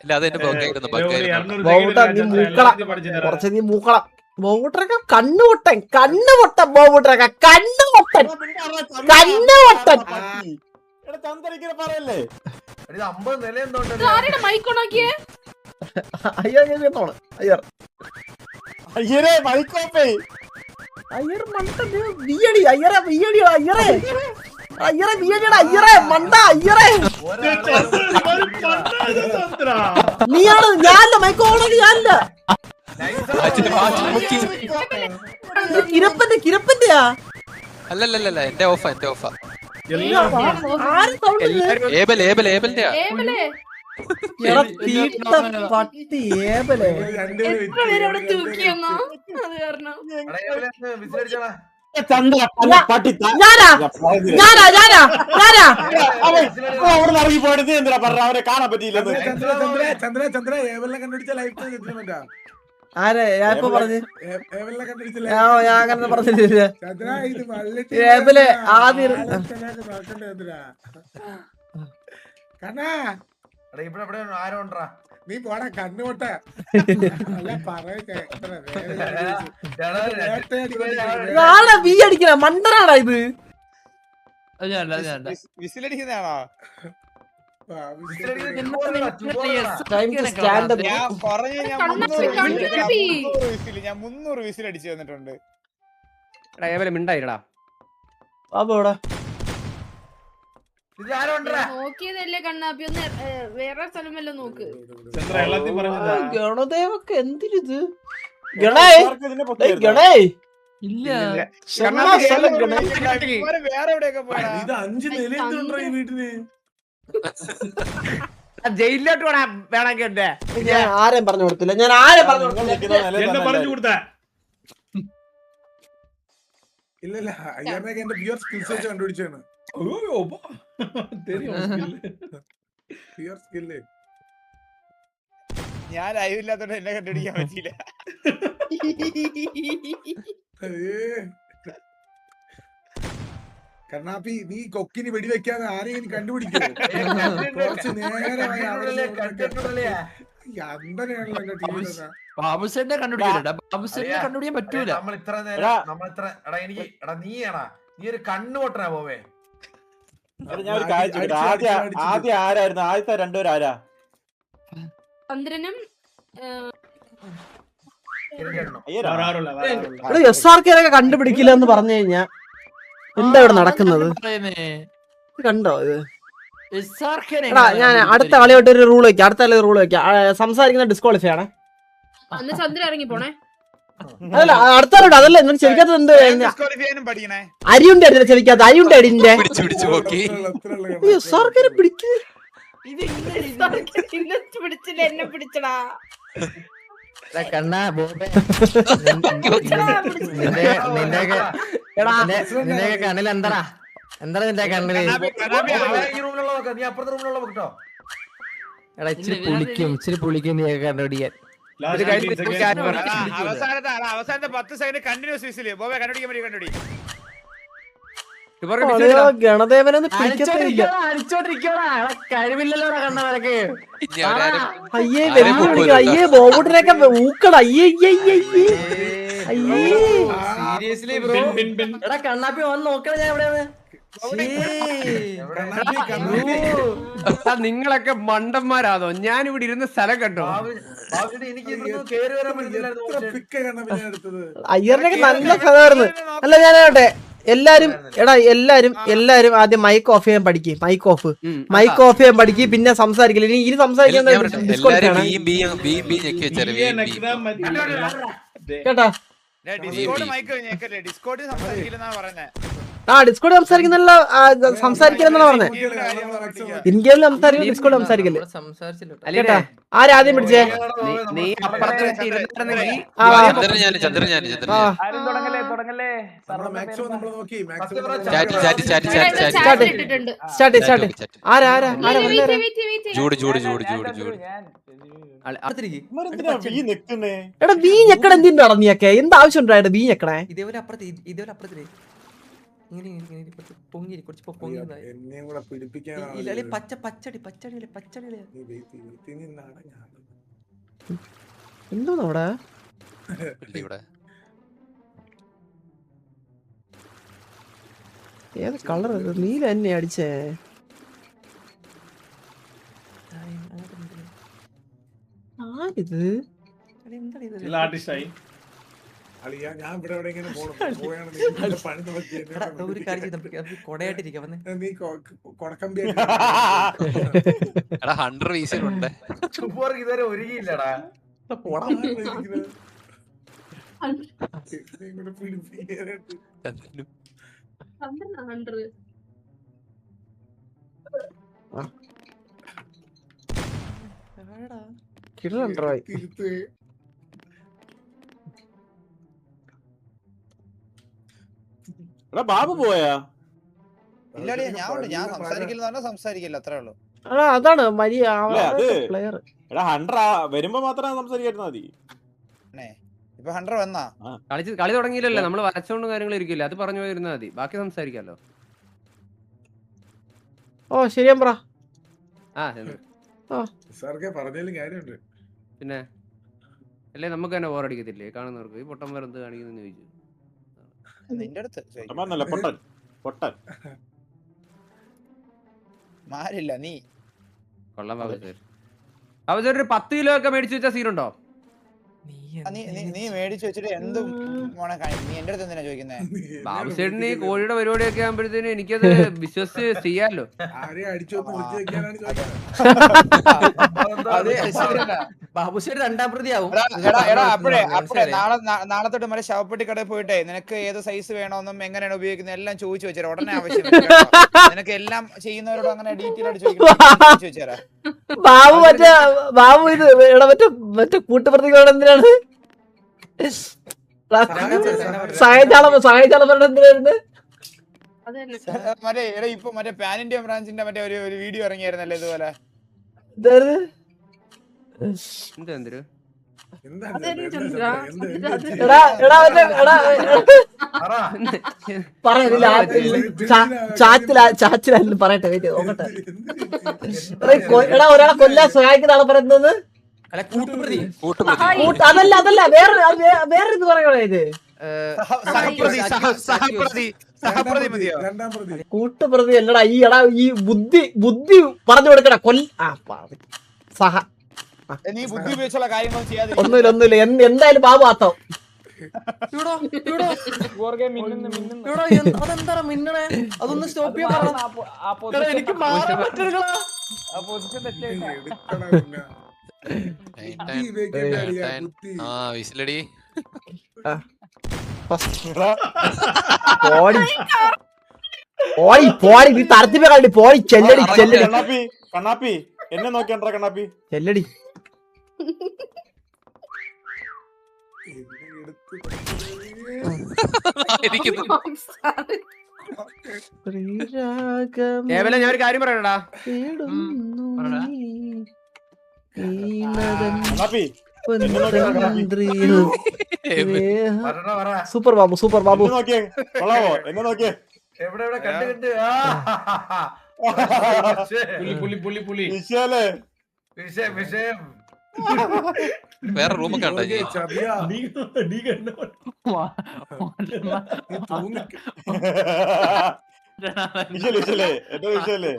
[SPEAKER 5] ഇല്ല അതെന്റെ ബഗ്ഗായിരുന്നു
[SPEAKER 1] ബോബൂട്ടാ നീ മൂക്കള കുറച്ച് നീ മൂക്കള ബോബൂട്ടറൊക്കെ കണ്ണുപൊട്ടൻ കണ്ണുപൊട്ടൻ ബോബൂട്ടറൊക്കെ കണ്ണുപൊട്ടൻ കണ്ണുപൊട്ടൻ
[SPEAKER 2] പറയല്ലേ
[SPEAKER 8] 50 നില എന്തോണ്ട്
[SPEAKER 4] ആരുടെ മൈക്ക് ഓണാക്കിയേ?
[SPEAKER 1] അയ്യർ കേട്ടോളെ അയ്യർ
[SPEAKER 2] അയ്യരേ മൈക്കോപ്പേ
[SPEAKER 1] അയ്യർ മണ്ട ബിയടി അയ്യറെ ബിയടി അയ്യറെ അയ്യറെ ബിയടിയുടെ അയ്യറെ മണ്ട അയ്യറെ നീയാണ് ഞാനല്ല മൈക്ക് ഓണാക്കി ഞാനല്ല കിരപ്പന്റെയാ
[SPEAKER 5] അല്ലല്ലല്ല എന്റെ ഓഫാ
[SPEAKER 1] ആരും സൗണ്ട്
[SPEAKER 5] ഏബലിന്റെ
[SPEAKER 4] ഏബലേ
[SPEAKER 1] പട്ടി ഏബലേ
[SPEAKER 4] എത്ര പേര് അവിടെ തൂക്കിയെന്നോ? അത് കാരണം
[SPEAKER 8] വിസിലടിച്ചാ
[SPEAKER 1] ഞാനാ ഞാനാ ഞാനാ ഞാനാ
[SPEAKER 2] അവിടെ ഇറങ്ങി പോയിട്ട് നീ എന്തിനാ പറഞ്ഞ അവരെ കാണാൻ പറ്റിയില്ലെന്ന്.
[SPEAKER 9] ചന്ദ്ര ഏവലിനെ കണ്ടുപിടിച്ച ലൈഫ് സെറ്റിൽമെന്റാ.
[SPEAKER 1] ആരെ ഞാൻ ഇപ്പൊ പറഞ്ഞു
[SPEAKER 9] ഏവലിനെ കണ്ടുപിടിച്ച
[SPEAKER 1] ഞാൻ അങ്ങനെ പറഞ്ഞില്ല
[SPEAKER 9] ചന്ദ്ര ഇത് വള്ളിട്ട്
[SPEAKER 1] ഏബലെ ആദ്യം
[SPEAKER 9] കണ്ണാ
[SPEAKER 8] ഇവിടെ ആരോ ഉണ്ടാ
[SPEAKER 9] നീ പോടാ കണ്ണുപൊട്ട അല്ല പറയ
[SPEAKER 1] നാളെ ബി അടിക്കണ മണ്ടനാടാ ഇത്
[SPEAKER 3] വിസിലടിക്കുന്നതാണോ?
[SPEAKER 1] സ്റ്റാൻഡ്
[SPEAKER 3] ഞാൻ പറഞ്ഞു ഞാൻ 300 വിസിൽ അടിച്ചു തന്നിട്ടുണ്ട്.
[SPEAKER 6] ഏബലെ മിണ്ടായിരടാ.
[SPEAKER 1] അപ്പോടാ
[SPEAKER 4] നോക്കിയതല്ലേ കണ്ണാപ്പി? ഒന്ന് വേറെ സ്ഥലം വല്ലതും നോക്ക്.
[SPEAKER 1] ഗണദേവൊക്കെ എന്തിരിത് ഗണേ ഗണേ
[SPEAKER 3] വേറെ എവിടെയൊക്കെ പോയാ
[SPEAKER 9] ഇത് 5 നില എന്തുണ്ടോ ഈ വീട്ടിന്?
[SPEAKER 3] ജയിലിലോട്ട് പോടാ വേണമെങ്കിൽ ഉണ്ട്.
[SPEAKER 1] ഞാൻ ആരെയും പറഞ്ഞു കൊടുത്തില്ല ഞാൻ ആരെയും പറഞ്ഞു കൊടുത്തില്ല
[SPEAKER 9] ഇല്ല അയ്യാമേക്ക് എന്റെ പ്യുവർ സ്കിൽസ് വെച്ച് കണ്ടുപിടിച്ചാണ്. പ്യുവർ സ്കില്ല്
[SPEAKER 3] ഞാൻ ലൈവില്ലാത്തോണ്ട് എന്നെ കണ്ടുപിടിക്കാൻ പറ്റിയില്ല.
[SPEAKER 9] കണ്ണാപ്പി നീ കൊക്കിന് വെടിവെക്കാതെ ആരെയും കണ്ടുപിടിക്കോ? കുറച്ച് നേരമായി
[SPEAKER 7] ബാബുസേനെ കണ്ടുപിടിക്കാൻ പറ്റൂല.
[SPEAKER 8] നമ്മൾ ഇത്ര നേരം നീ ഒരു കണ്ണുപൊട്ടനാ പോവേ.
[SPEAKER 2] ഞാൻ ഒരു കാര്യം ചോദിക്കട്ടെ? ആദ്യം ആരായിരുന്നു ആദ്യത്തെ രണ്ടുപേരും ആരാ?
[SPEAKER 4] ചന്ദ്രനും
[SPEAKER 1] SRK കണ്ടുപിടിക്കില്ല എന്ന് പറഞ്ഞു കഴിഞ്ഞാ എന്താ ഇവിടെ നടക്കുന്നത്? കണ്ടോ ഇത്? എടാ ഞാൻ അടുത്ത കളിയോട്ട് ഒരു റൂൾ വെക്കാം. അടുത്ത കളി റൂൾ വെക്കാം. സംസാരിക്കുന്ന ഡിസ്ക്വാളിഫൈ ആണ്.
[SPEAKER 4] അന്ന് ചന്ദ്ര ഇറങ്ങി പോണേ.
[SPEAKER 1] അതല്ല അടുത്ത കളി അതല്ല എന്നാൽ ചെവിക്കാത്തത് എന്ത് അരിയുണ്ട് അടിയില്ല ചെവിക്കാത്ത അരിയുണ്ട് അടിന്റെ SRK പിടിക്ക്
[SPEAKER 4] പിടിച്ചില്ല എന്നെ പിടിച്ചടാ.
[SPEAKER 7] കണ്ണാ നിന്റെ കണ്ണിൽ എന്താ നിന്റെ കണ്ണില്?
[SPEAKER 8] ഈ റൂമിലുള്ള നീ അപ്പുറത്തെ റൂമിലുള്ള കേട്ടോ.
[SPEAKER 7] എടാ ഇച്ചിരി പുളിക്കും നീ കണ്ടുപിടിക്കാൻ.
[SPEAKER 3] അവസാനത്തെ 10 സെക്കൻഡ് കണ്ടിന്യൂസ് വിസില് ബോബെ കണ്ടുപിടിക്കാൻ പറ്റി കണ്ടുപിടി.
[SPEAKER 1] ഗണദേവനൊന്നും പിടിക്കത്തില്ല.
[SPEAKER 7] കഴിവില്ലല്ലോ കണ്ണവരക്ക്.
[SPEAKER 1] അയ്യേ അയ്യേ ബോബൂട്ടിനൊക്കെ ഊക്കട അയ്യേ അയ്യേ
[SPEAKER 7] സീരിയസ്ലി ബ്രോ. എടാ കണ്ണാപ്പി വന്ന് നോക്കണം ഞാൻ എവിടെയാണ്.
[SPEAKER 6] നിങ്ങളൊക്കെ മണ്ടന്മാരാണോ? ഞാൻ ഇവിടെ ഇരുന്ന സ്ഥലം കണ്ടോ?
[SPEAKER 1] അയ്യറിനൊക്കെ നല്ല കഥയായിരുന്നു. അല്ല ഞാനാവട്ടെ എല്ലാരും എടാ എല്ലാരും ആദ്യം മൈക്ക് ഓഫ് ചെയ്യാൻ പഠിക്കും. മൈക്ക് ഓഫ് ചെയ്യാൻ പഠിക്കും. പിന്നെ സംസാരിക്കില്ല. ഇനി സംസാരിക്കാൻ കേട്ടാ ഡിസ്കോഡ് സംസാരിക്കുന്നില്ല സംസാരിക്കില്ലെന്നാണ് പറഞ്ഞത്. ഇൻ ഗെയിമിൽ സംസാരിക്കില്ല ഡിസ്കോഡ് സംസാരിക്കില്ല. കേട്ടാ ആരാദ്യം പിടിച്ചേ?
[SPEAKER 6] നീ അപ്പുറത്ത് തുടങ്ങല്ലേ
[SPEAKER 9] മാക്സിമം നമ്മൾ നോക്കി
[SPEAKER 4] ചാറ്റ് ഇട്ടിട്ടുണ്ട്.
[SPEAKER 1] സ്റ്റാർട്ട് ആരാ ആരാ ആരാ വന്നേരാ?
[SPEAKER 5] ജൂഡ്
[SPEAKER 1] എടാ ബീ ഞെക്കട എന്തിനാ നീയൊക്കെ? എന്ത് ആവശ്യം ഉണ്ടായിട്ട് ബീ ഞെക്കണേ?
[SPEAKER 7] ഇതേപോലെ അപ്പുറത്ത് ഇങ്ങനെ പൊങ്ങി കുറച്ച് പൊങ്ങി
[SPEAKER 9] എന്നെയും കൂടെ പിടിപ്പിക്കാനാണ്
[SPEAKER 7] ഇല്ല പച്ചടി
[SPEAKER 1] എന്തോ അവിടെ
[SPEAKER 5] ഇവിടെ
[SPEAKER 1] ഏത് കളർ നീല തന്നെ അടിച്ചേ? ആരിത്?
[SPEAKER 9] അളിയാ ഞാൻ ഇവിടെ എവിടെ ഇങ്ങനെ പണി നോക്കി
[SPEAKER 7] ഒരു കാര്യം നമുക്ക് കൊടയായിട്ടിരിക്കാം വന്ന്
[SPEAKER 9] നീ കൊടക്കമ്പി
[SPEAKER 5] എടാ 100 വീസിലുണ്ട്.
[SPEAKER 8] ഇതുവരെ ഒരുങ്ങിയില്ലടാ.
[SPEAKER 2] ബാബു പോയാ?
[SPEAKER 3] ഇല്ലടിയാ ഞാൻ സംസാരിക്കില്ല അത്രേ ഉള്ളൂ.
[SPEAKER 1] അതാണ്
[SPEAKER 2] പ്ലെയർ. വരുമ്പോ മാത്രം സംസാരിക്കായിരുന്നാ മതി.
[SPEAKER 3] ഇപ്പൊ 100 വന്നാ
[SPEAKER 6] കളി തുടങ്ങിയില്ലല്ലോ, നമ്മള് വരച്ചോണ്ടും കാര്യങ്ങളും ഇരിക്കില്ല. അത് പറഞ്ഞു പോയിരുന്നാ മതി, ബാക്കി സംസാരിക്കാലോ.
[SPEAKER 1] ഓ ശരിയാ പറ.
[SPEAKER 9] പറഞ്ഞാലും കാര്യമുണ്ട്.
[SPEAKER 6] പിന്നെ അല്ലേ നമുക്ക് തന്നെ ബോറടിക്കത്തില്ലേ കാണുന്നവർക്ക്? ഈ പൊട്ടന്മാർ എന്ത് കാണിക്കുന്നു ചോദിച്ചു.
[SPEAKER 3] നിന്റെ അടുത്ത്
[SPEAKER 2] പൊട്ടൻ
[SPEAKER 3] മാരില്ല നീ
[SPEAKER 6] കൊള്ളാം ബാബു ഒരു 10 കിലോ ഒക്കെ മേടിച്ചു വെച്ച സീനുണ്ടോ?
[SPEAKER 3] നീ മേടിച്ചു വെച്ചിട്ട് എന്തും മോനെ നീ എന്റെ അടുത്ത് എന്തിനാ ചോദിക്കുന്നേ?
[SPEAKER 6] ബാബു ചേട്ടന് ഈ കോഴിയുടെ പരിപാടിയൊക്കെ ആകുമ്പോഴത്തേനും എനിക്കത് വിശ്വസിച്ച് ചെയ്യാലോ.
[SPEAKER 7] ബാബുശ്ശേരി 2ാം പ്രതിയാവും.
[SPEAKER 3] നാളെ തൊട്ട് മറ്റേ ശവപ്പെട്ടി കടയിൽ പോയിട്ടേ നിനക്ക് ഏത് സൈസ് വേണമെന്നും എങ്ങനെയാണ് ഉപയോഗിക്കുന്നത് എല്ലാം ചോദിച്ചു വെച്ചാൽ ഉടനെ ആവശ്യം നിനക്ക് എല്ലാം ചെയ്യുന്നവരോട് അങ്ങനെ ഡീറ്റെയിൽ ആയിട്ട് ചോദിച്ചാ.
[SPEAKER 1] ബാബു ഇത് മറ്റേ കൂട്ടുപ്രതികളോട് എന്തിനാണ് സഹായിച്ചാളം എന്തിനായിരുന്നു?
[SPEAKER 3] മറ്റേ ഇപ്പൊ മറ്റേ പാൻ ഇന്ത്യ ബ്രാഞ്ചിന്റെ മറ്റേ ഒരു വീഡിയോ ഇറങ്ങിയായിരുന്നല്ലേ ഇതുപോലെ.
[SPEAKER 1] ചാച്ചിലായാലും പറയട്ടെ നോക്കട്ടെ. എടാ ഒരാളെ കൊല്ലാൻ സഹായിക്കുന്ന ആളെ പറയുന്നത് അതല്ല വേറെ ഇത് പറയണോ? ഇത് കൂട്ടുപ്രതി അല്ലടാ. ഈ ബുദ്ധി പറഞ്ഞു കൊടുക്കടാ.
[SPEAKER 3] നീ ബുദ്ധി ഉപയോഗിച്ചുള്ള കാര്യങ്ങൾ ചെയ്യാതെ
[SPEAKER 1] ഒന്നുമില്ല എന്തായാലും ബാബു ആത്തോ.
[SPEAKER 7] അതെന്താ മിന്നണേ? അതൊന്ന് സ്റ്റോപ്പ് ചെയ്യാൻ എനിക്ക് മാറാൻ പറ്റില്ല.
[SPEAKER 5] വിസിലടി
[SPEAKER 1] പോടി നീ തരത്തിപ്പോ കണ്ടി പോടി ചെല്ലടി
[SPEAKER 2] കണ്ണാപ്പി എന്നെ നോക്കിയാ കണ്ണാപ്പി
[SPEAKER 1] ചെല്ലടി.
[SPEAKER 6] ഞാൻ ഒരു കാര്യം പറയണടാ.
[SPEAKER 1] സൂപ്പർ ബാബു
[SPEAKER 2] എന്നെ നോക്കിയേ
[SPEAKER 8] എവിടെ കണ്ട് വിഷയം
[SPEAKER 5] വേറെ റൂമൊക്കെ ഉണ്ടോ?
[SPEAKER 2] വിഷയല്ലേ എന്റെ വിഷയല്ലേ?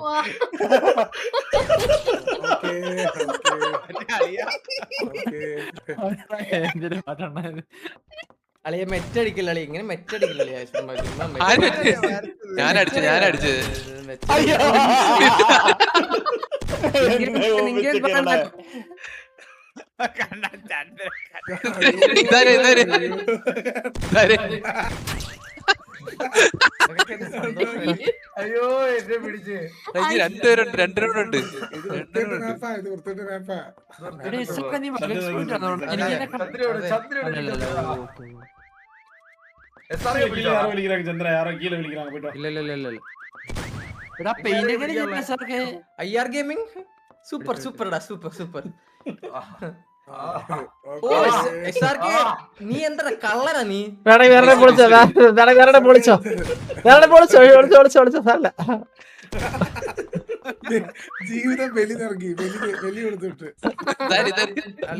[SPEAKER 7] അളിയ മെറ്റടിക്കില്ല അളി, ഇങ്ങനെ മെറ്റടിക്കില്ല.
[SPEAKER 5] ഞാനടിച്ചു
[SPEAKER 8] അയ്യോ എന്നെ പിടിച്ച്
[SPEAKER 5] രണ്ടുപേരുണ്ട്.
[SPEAKER 2] ചന്ദ്ര ആരോ കീഴെ വിളിക്കണം പോയിട്ടോ.
[SPEAKER 6] ഇല്ല
[SPEAKER 7] IR ഗെയിമിംഗ് സൂപ്പർ സൂപ്പർടാ സൂപ്പർ സൂപ്പർ. SRK നീ എന്താ കള്ളനാ നീ?
[SPEAKER 1] വേറെ പൊളിച്ചോ സാറല്ല.
[SPEAKER 9] ജീവിതം ബലി നൽകി ബലി കൊടുത്തിട്ട്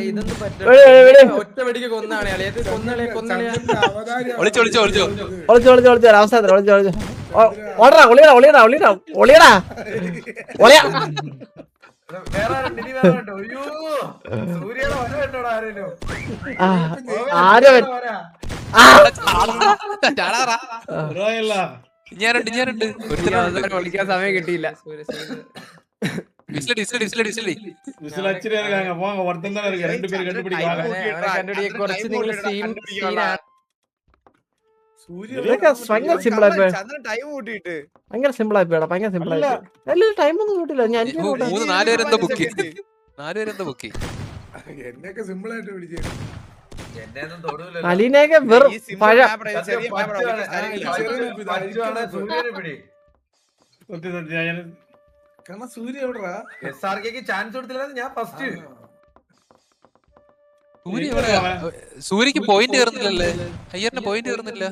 [SPEAKER 7] ഇതൊന്നും പറ്റില്ല. ഒറ്റ വെടിക്ക് കൊന്നാണ് അളിയത്. കൊന്നളെ
[SPEAKER 5] ഞാനുണ്ട്
[SPEAKER 6] വിളിക്കാൻ സമയം കിട്ടിയില്ല.
[SPEAKER 7] കുറച്ച് നിങ്ങൾ
[SPEAKER 1] ഭയങ്കര സിമ്പിൾ ആയിപ്പോയി. ഭയങ്കര സിമ്പിൾ ആയിപ്പോടാ. ഭയങ്കര സിമ്പിൾ ആയിപ്പോയി. ടൈം ഒന്നും കൂട്ടില്ല. ഞാൻ
[SPEAKER 5] 3-4 പേരെന്താ ബുക്ക് 4 പേരെന്താ ബുക്ക്
[SPEAKER 9] എന്നൊക്കെ സിമ്പിൾ ആയിട്ട് പിടിച്ചേ.
[SPEAKER 1] അലീനയൊക്കെ വെറും പഴ
[SPEAKER 9] കാരണം സൂര്യ എവിടാ
[SPEAKER 8] SRK ചാൻസ് കൊടുത്തില്ല ഞാൻ ഫസ്റ്റ്.
[SPEAKER 5] സൂര്യക്ക് പോയിന്റ് കയറുന്നില്ലല്ലേ? അയ്യറിന് പോയിന്റ് കയറുന്നില്ല.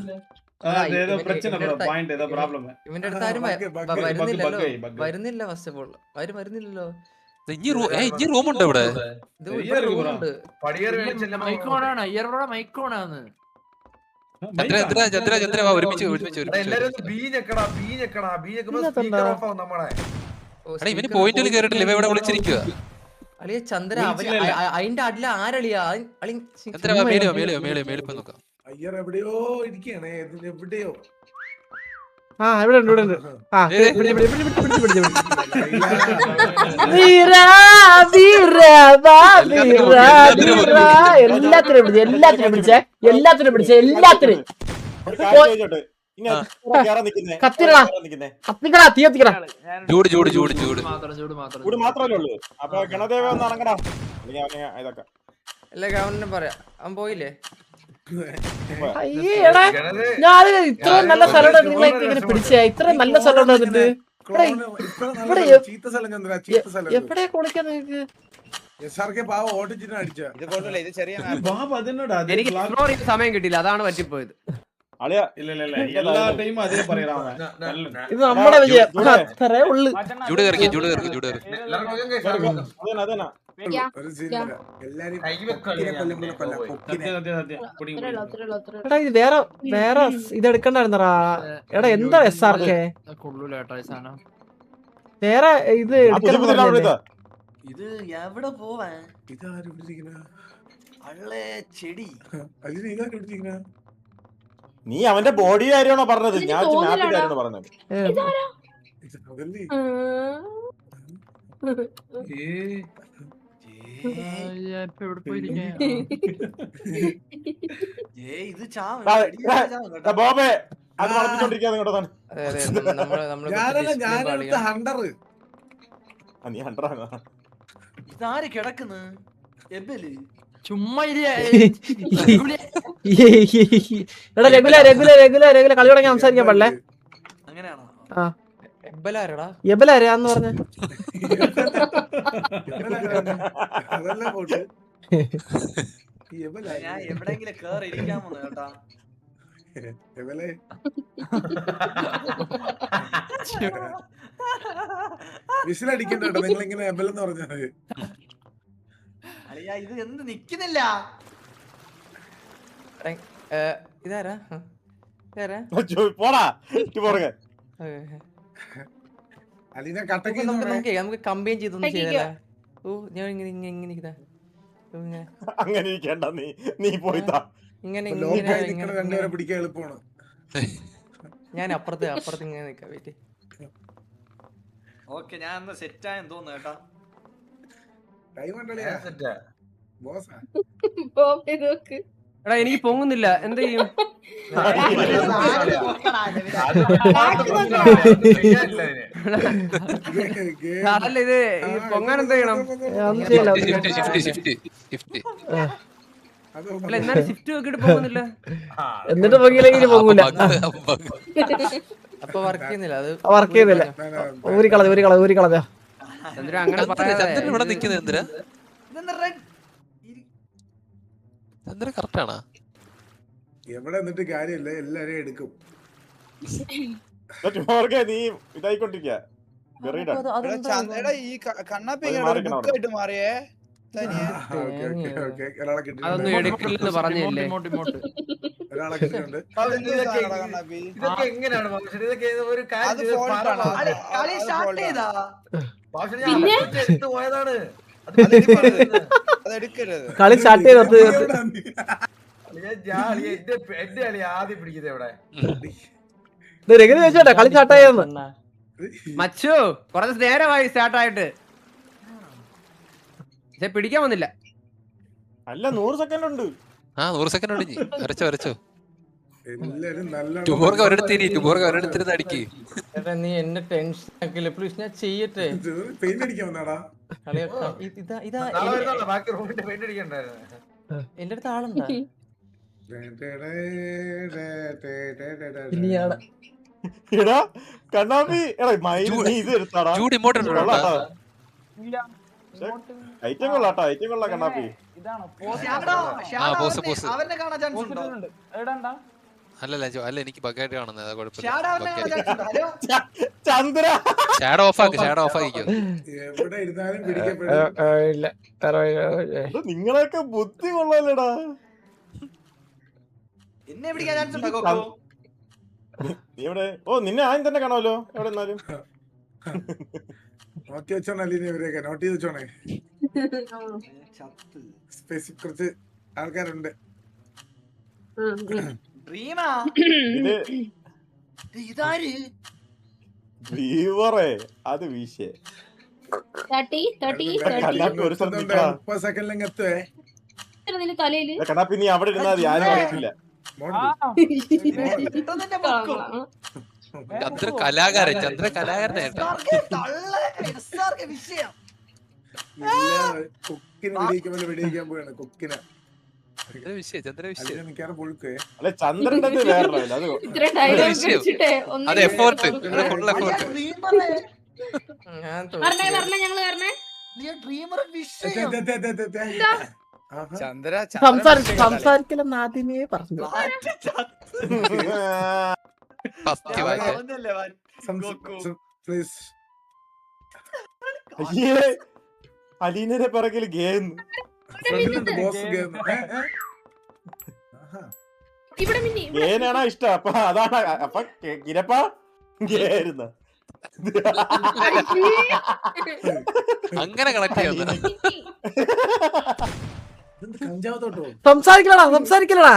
[SPEAKER 7] ഇവന്റെ അടുത്ത് ആരും വരുന്നില്ല. ഫസ്റ്റ് ഓഫ് ഓൾ ആരും വരുന്നില്ലല്ലോ.
[SPEAKER 5] ഇനി റൂമുണ്ട് ഇവിടെ. ചന്ദ്ര ഒരുമിച്ച് ഇവന് പോയിന്റിൽ കയറിയിട്ടില്ല. ഇവ ഇവിടെ വിളിച്ചിരിക്കുക.
[SPEAKER 7] അളിയ ചന്ദ്ര അതിന്റെ അടില ആരളിയാ
[SPEAKER 5] ചന്ദ്ര മേളിപ്പോ നോക്കാം.
[SPEAKER 9] അയ്യർ എവിടെയോ ഇരിക്കണേ എവിടെയോ.
[SPEAKER 1] ഇവിടെ ഉണ്ട്. എല്ലാത്തിനും പിടിച്ചേ.
[SPEAKER 2] ചൂട് മാത്രമല്ലേ ഉള്ളൂ. അപ്പൊ ഗണദേവ ഒന്ന് ഇറങ്ങടാ.
[SPEAKER 7] എല്ലാ ഗവൺമെന്റും പറയാം. അവൻ പോയില്ലേ?
[SPEAKER 1] ഞാൻ ഇത്ര നല്ല സ്ഥലം നിങ്ങളെ ഇങ്ങനെ പിടിച്ച ഇത്ര നല്ല സ്ഥലം വന്നിട്ട് എവിടെയാ കുളിക്കാൻ നിങ്ങക്ക്?
[SPEAKER 6] എനിക്ക് എക്സ്പ്ലോർ ചെയ്ത സമയം കിട്ടിയില്ല. അതാണ് പറ്റിപ്പോയത്.
[SPEAKER 1] ഇത് നമ്മുടെ വിജയം. അത്രേ ഉള്ളു.
[SPEAKER 5] ചൂട് കയറി
[SPEAKER 1] എടാ ഇത് വേറെ ഇതെടുക്കണ്ടായിരുന്നറാ. എടാ എന്താ SRK വേറെ ഇത്
[SPEAKER 10] ഇത് എവിടെ പോവാൻ? ചെടി
[SPEAKER 2] നീ അവന്റെ ബോഡി കാര്യമാണോ പറഞ്ഞത്? ഞാൻ മാപ്പിന്റെ കാര്യമാണോ പറഞ്ഞത്? ബോബേ അത് വളർത്തിക്കൊണ്ടിരിക്കാതെ ഇങ്ങോട്ടാണ്. നീ ഹണ്ടറാണോ?
[SPEAKER 10] ഇതാര് കിടക്കുന്നു?
[SPEAKER 1] ചുമ്മാ എടാ റെഗുലർ കളി തുടങ്ങി സംസാരിക്കാൻ പാടില്ലേ?
[SPEAKER 10] അങ്ങനെയാണോ?
[SPEAKER 1] എബലാരാന്ന് പറഞ്ഞ
[SPEAKER 10] ഞാൻ എവിടെയെങ്കിലും കേറി ഇരിക്കാൻ വന്നു കേട്ടാ.
[SPEAKER 9] വിസിലടിക്കണ്ട നിങ്ങൾ ഇങ്ങനെ എബലെന്ന് പറഞ്ഞത്.
[SPEAKER 10] അളിയാ ഇത് എന്ത് നിക്കുന്നില്ല?
[SPEAKER 7] ഇതാരാ
[SPEAKER 2] പോടാ പുറകെ.
[SPEAKER 7] നമുക്ക് കമ്പയിൻ ചെയ്തൊന്നും ചെയ്തല്ല. ഓ ഞാൻ ഇങ്ങനെ
[SPEAKER 2] അങ്ങനെ ഇരിക്കണ്ട. നീ പോയിത്താ.
[SPEAKER 9] ഇങ്ങനെ പിടിക്കാൻ എളുപ്പമാണ്.
[SPEAKER 7] ഞാൻ അപ്പുറത്ത് ഇങ്ങനെ നിക്കാം. വെയിറ്റ്.
[SPEAKER 10] ഓക്കെ ഞാൻ ഒന്ന് സെറ്റ് ആയെന്ന് തോന്നുന്നു കേട്ടാ.
[SPEAKER 6] എടാ എനിക്ക് പൊങ്ങുന്നില്ല. എന്ത് ചെയ്യും? അല്ല ഇത് പൊങ്ങാൻ എന്ത് ചെയ്യണം? അല്ല എന്നാലും ഷിഫ്റ്റ് നോക്കിട്ട് പോകുന്നില്ല.
[SPEAKER 1] എന്നിട്ട് പൊങ്ങിയില്ലെങ്കിൽ പോകൂല.
[SPEAKER 7] അപ്പൊ വർക്ക് ചെയ്യുന്നില്ല അത്
[SPEAKER 1] വർക്ക് ചെയ്യുന്നില്ല. ഊരിക്കളഞ്ഞോ.
[SPEAKER 6] ചന്ദ്ര അങ്ങനെ പറയാതെ
[SPEAKER 5] ചന്ദ്രൻ ഇവിടെ നിക്കുന്നത് എന്തിനാ? ചന്ദ്രൻ കറക്റ്റ് ആണോ?
[SPEAKER 9] എവിടെ എന്നിട്ട് കാര്യമില്ല, എല്ലാരെയും എടുക്കും.
[SPEAKER 2] നീ ഇതായിക്കൊണ്ടിരിക്കുക.
[SPEAKER 3] ഈ കണ്ണാപ്പി ബുക്കായിട്ട് മാറിയേ
[SPEAKER 6] അതൊന്നും എടുക്കില്ലെന്ന് പറഞ്ഞില്ലേ?
[SPEAKER 9] ഒരാളെ കിട്ടിയിട്ടുണ്ട്.
[SPEAKER 7] ഇതൊക്കെ എങ്ങനെയാണ് ഇതൊക്കെ ഒരു കാര്യം എടുത്തു പോയതാണ്.
[SPEAKER 1] കളി സ്റ്റാർട്ട് ചെയ്ത്
[SPEAKER 7] എന്റെ കളി ആദ്യം പിടിക്കുന്നത് എവിടെ
[SPEAKER 1] രഗതി വെച്ചോട്ടെ കളി സ്റ്റാർട്ട് ആയെന്ന്.
[SPEAKER 6] മച്ചു കുറച്ച് നേരമായി സ്റ്റാർട്ട് ആയിട്ട്, പക്ഷെ പിടിക്കാൻ വന്നില്ല.
[SPEAKER 2] അല്ല 100 സെക്കൻഡ് ഉണ്ട്.
[SPEAKER 5] 100 സെക്കൻഡ് ഉണ്ട്. വരച്ചോ
[SPEAKER 9] എല്ലാരും നല്ല
[SPEAKER 5] ഒരിടത്തിരുന്ന് അടിക്ക്.
[SPEAKER 7] നീ എന്നെ ടെൻഷൻ ആക്കില്ല പ്ലീസ്, ഞാൻ ചെയ്യട്ടെ.
[SPEAKER 9] പെയിന്റ് അടിക്കാൻ വന്നാടാ.
[SPEAKER 7] ബാക്കി റൂമിന്റെ പെയിന്റ് അടിക്കണ്ടായിരുന്നു. എന്റെ അടുത്ത് ആളുണ്ടാ?
[SPEAKER 2] എടാ കണ്ണാപ്പി നീ ഇത് എടുത്താടാ. ഐറ്റം കൊള്ളാട്ടോ, ഐറ്റം കൊള്ളാം കണ്ണാപ്പി.
[SPEAKER 5] അല്ല എനിക്ക് ബഗ്ഗായിട്ട് കാണുന്നത്
[SPEAKER 2] ചന്ദ്ര
[SPEAKER 5] ഷാഡോ ഓഫ് ആക്കിക്കോ.
[SPEAKER 9] എവിടെ ഇരുന്നാലും പിടിക്കപ്പെടും.
[SPEAKER 2] നിങ്ങളൊക്കെ ബുദ്ധി കൊള്ളാലടാ.
[SPEAKER 10] എന്നെ പിടിക്കാൻ ചാൻസ് ഉണ്ടോ?
[SPEAKER 2] നീ എവിടെ? ഓ നിന്നെ ആദ്യം തന്നെ കാണാമല്ലോ. എവിടെ എന്നാലും
[SPEAKER 9] നോക്കി വെച്ചോണേ, അല്ലെ ഇവരെയൊക്കെ നോട്ട് ചെയ്ത് വെച്ചോണേ. സ്പെസിഫിക് കുറച്ച് ആൾക്കാരുണ്ട്.
[SPEAKER 2] അത് വീശേ
[SPEAKER 9] 30 സെക്കൻഡിലെങ്കിൽ എത്തുവേ.
[SPEAKER 2] കണ്ണാപ്പി നീ അവിടെ ഇരുന്നാ മതി, ആരും അറിയത്തില്ല.
[SPEAKER 5] ചന്ദ്ര കലാകാരനായിട്ടാ.
[SPEAKER 9] കുക്കിനെ വെടിയിക്കാൻ വെടിയിക്കാൻ പോയാണ്. കുക്കിനെ
[SPEAKER 2] അല്ല ചന്ദ്രന്റെ വേറെ
[SPEAKER 5] അത് എഫോർട്ട്.
[SPEAKER 1] സംസാരിക്കലെന്ന് ആദ്യമേ പറഞ്ഞു.
[SPEAKER 2] അലീനയുടെ പിറകിൽ ഗേന്ന് ഗേനാണോ ഇഷ്ടം? അപ്പൊ അതാണ്. അപ്പൊ കിരപ്പ ഗേരുന്ന
[SPEAKER 5] അങ്ങനെ കണക്ട് ചെയ്യുന്നത്.
[SPEAKER 1] സംസാരിക്കലടാ.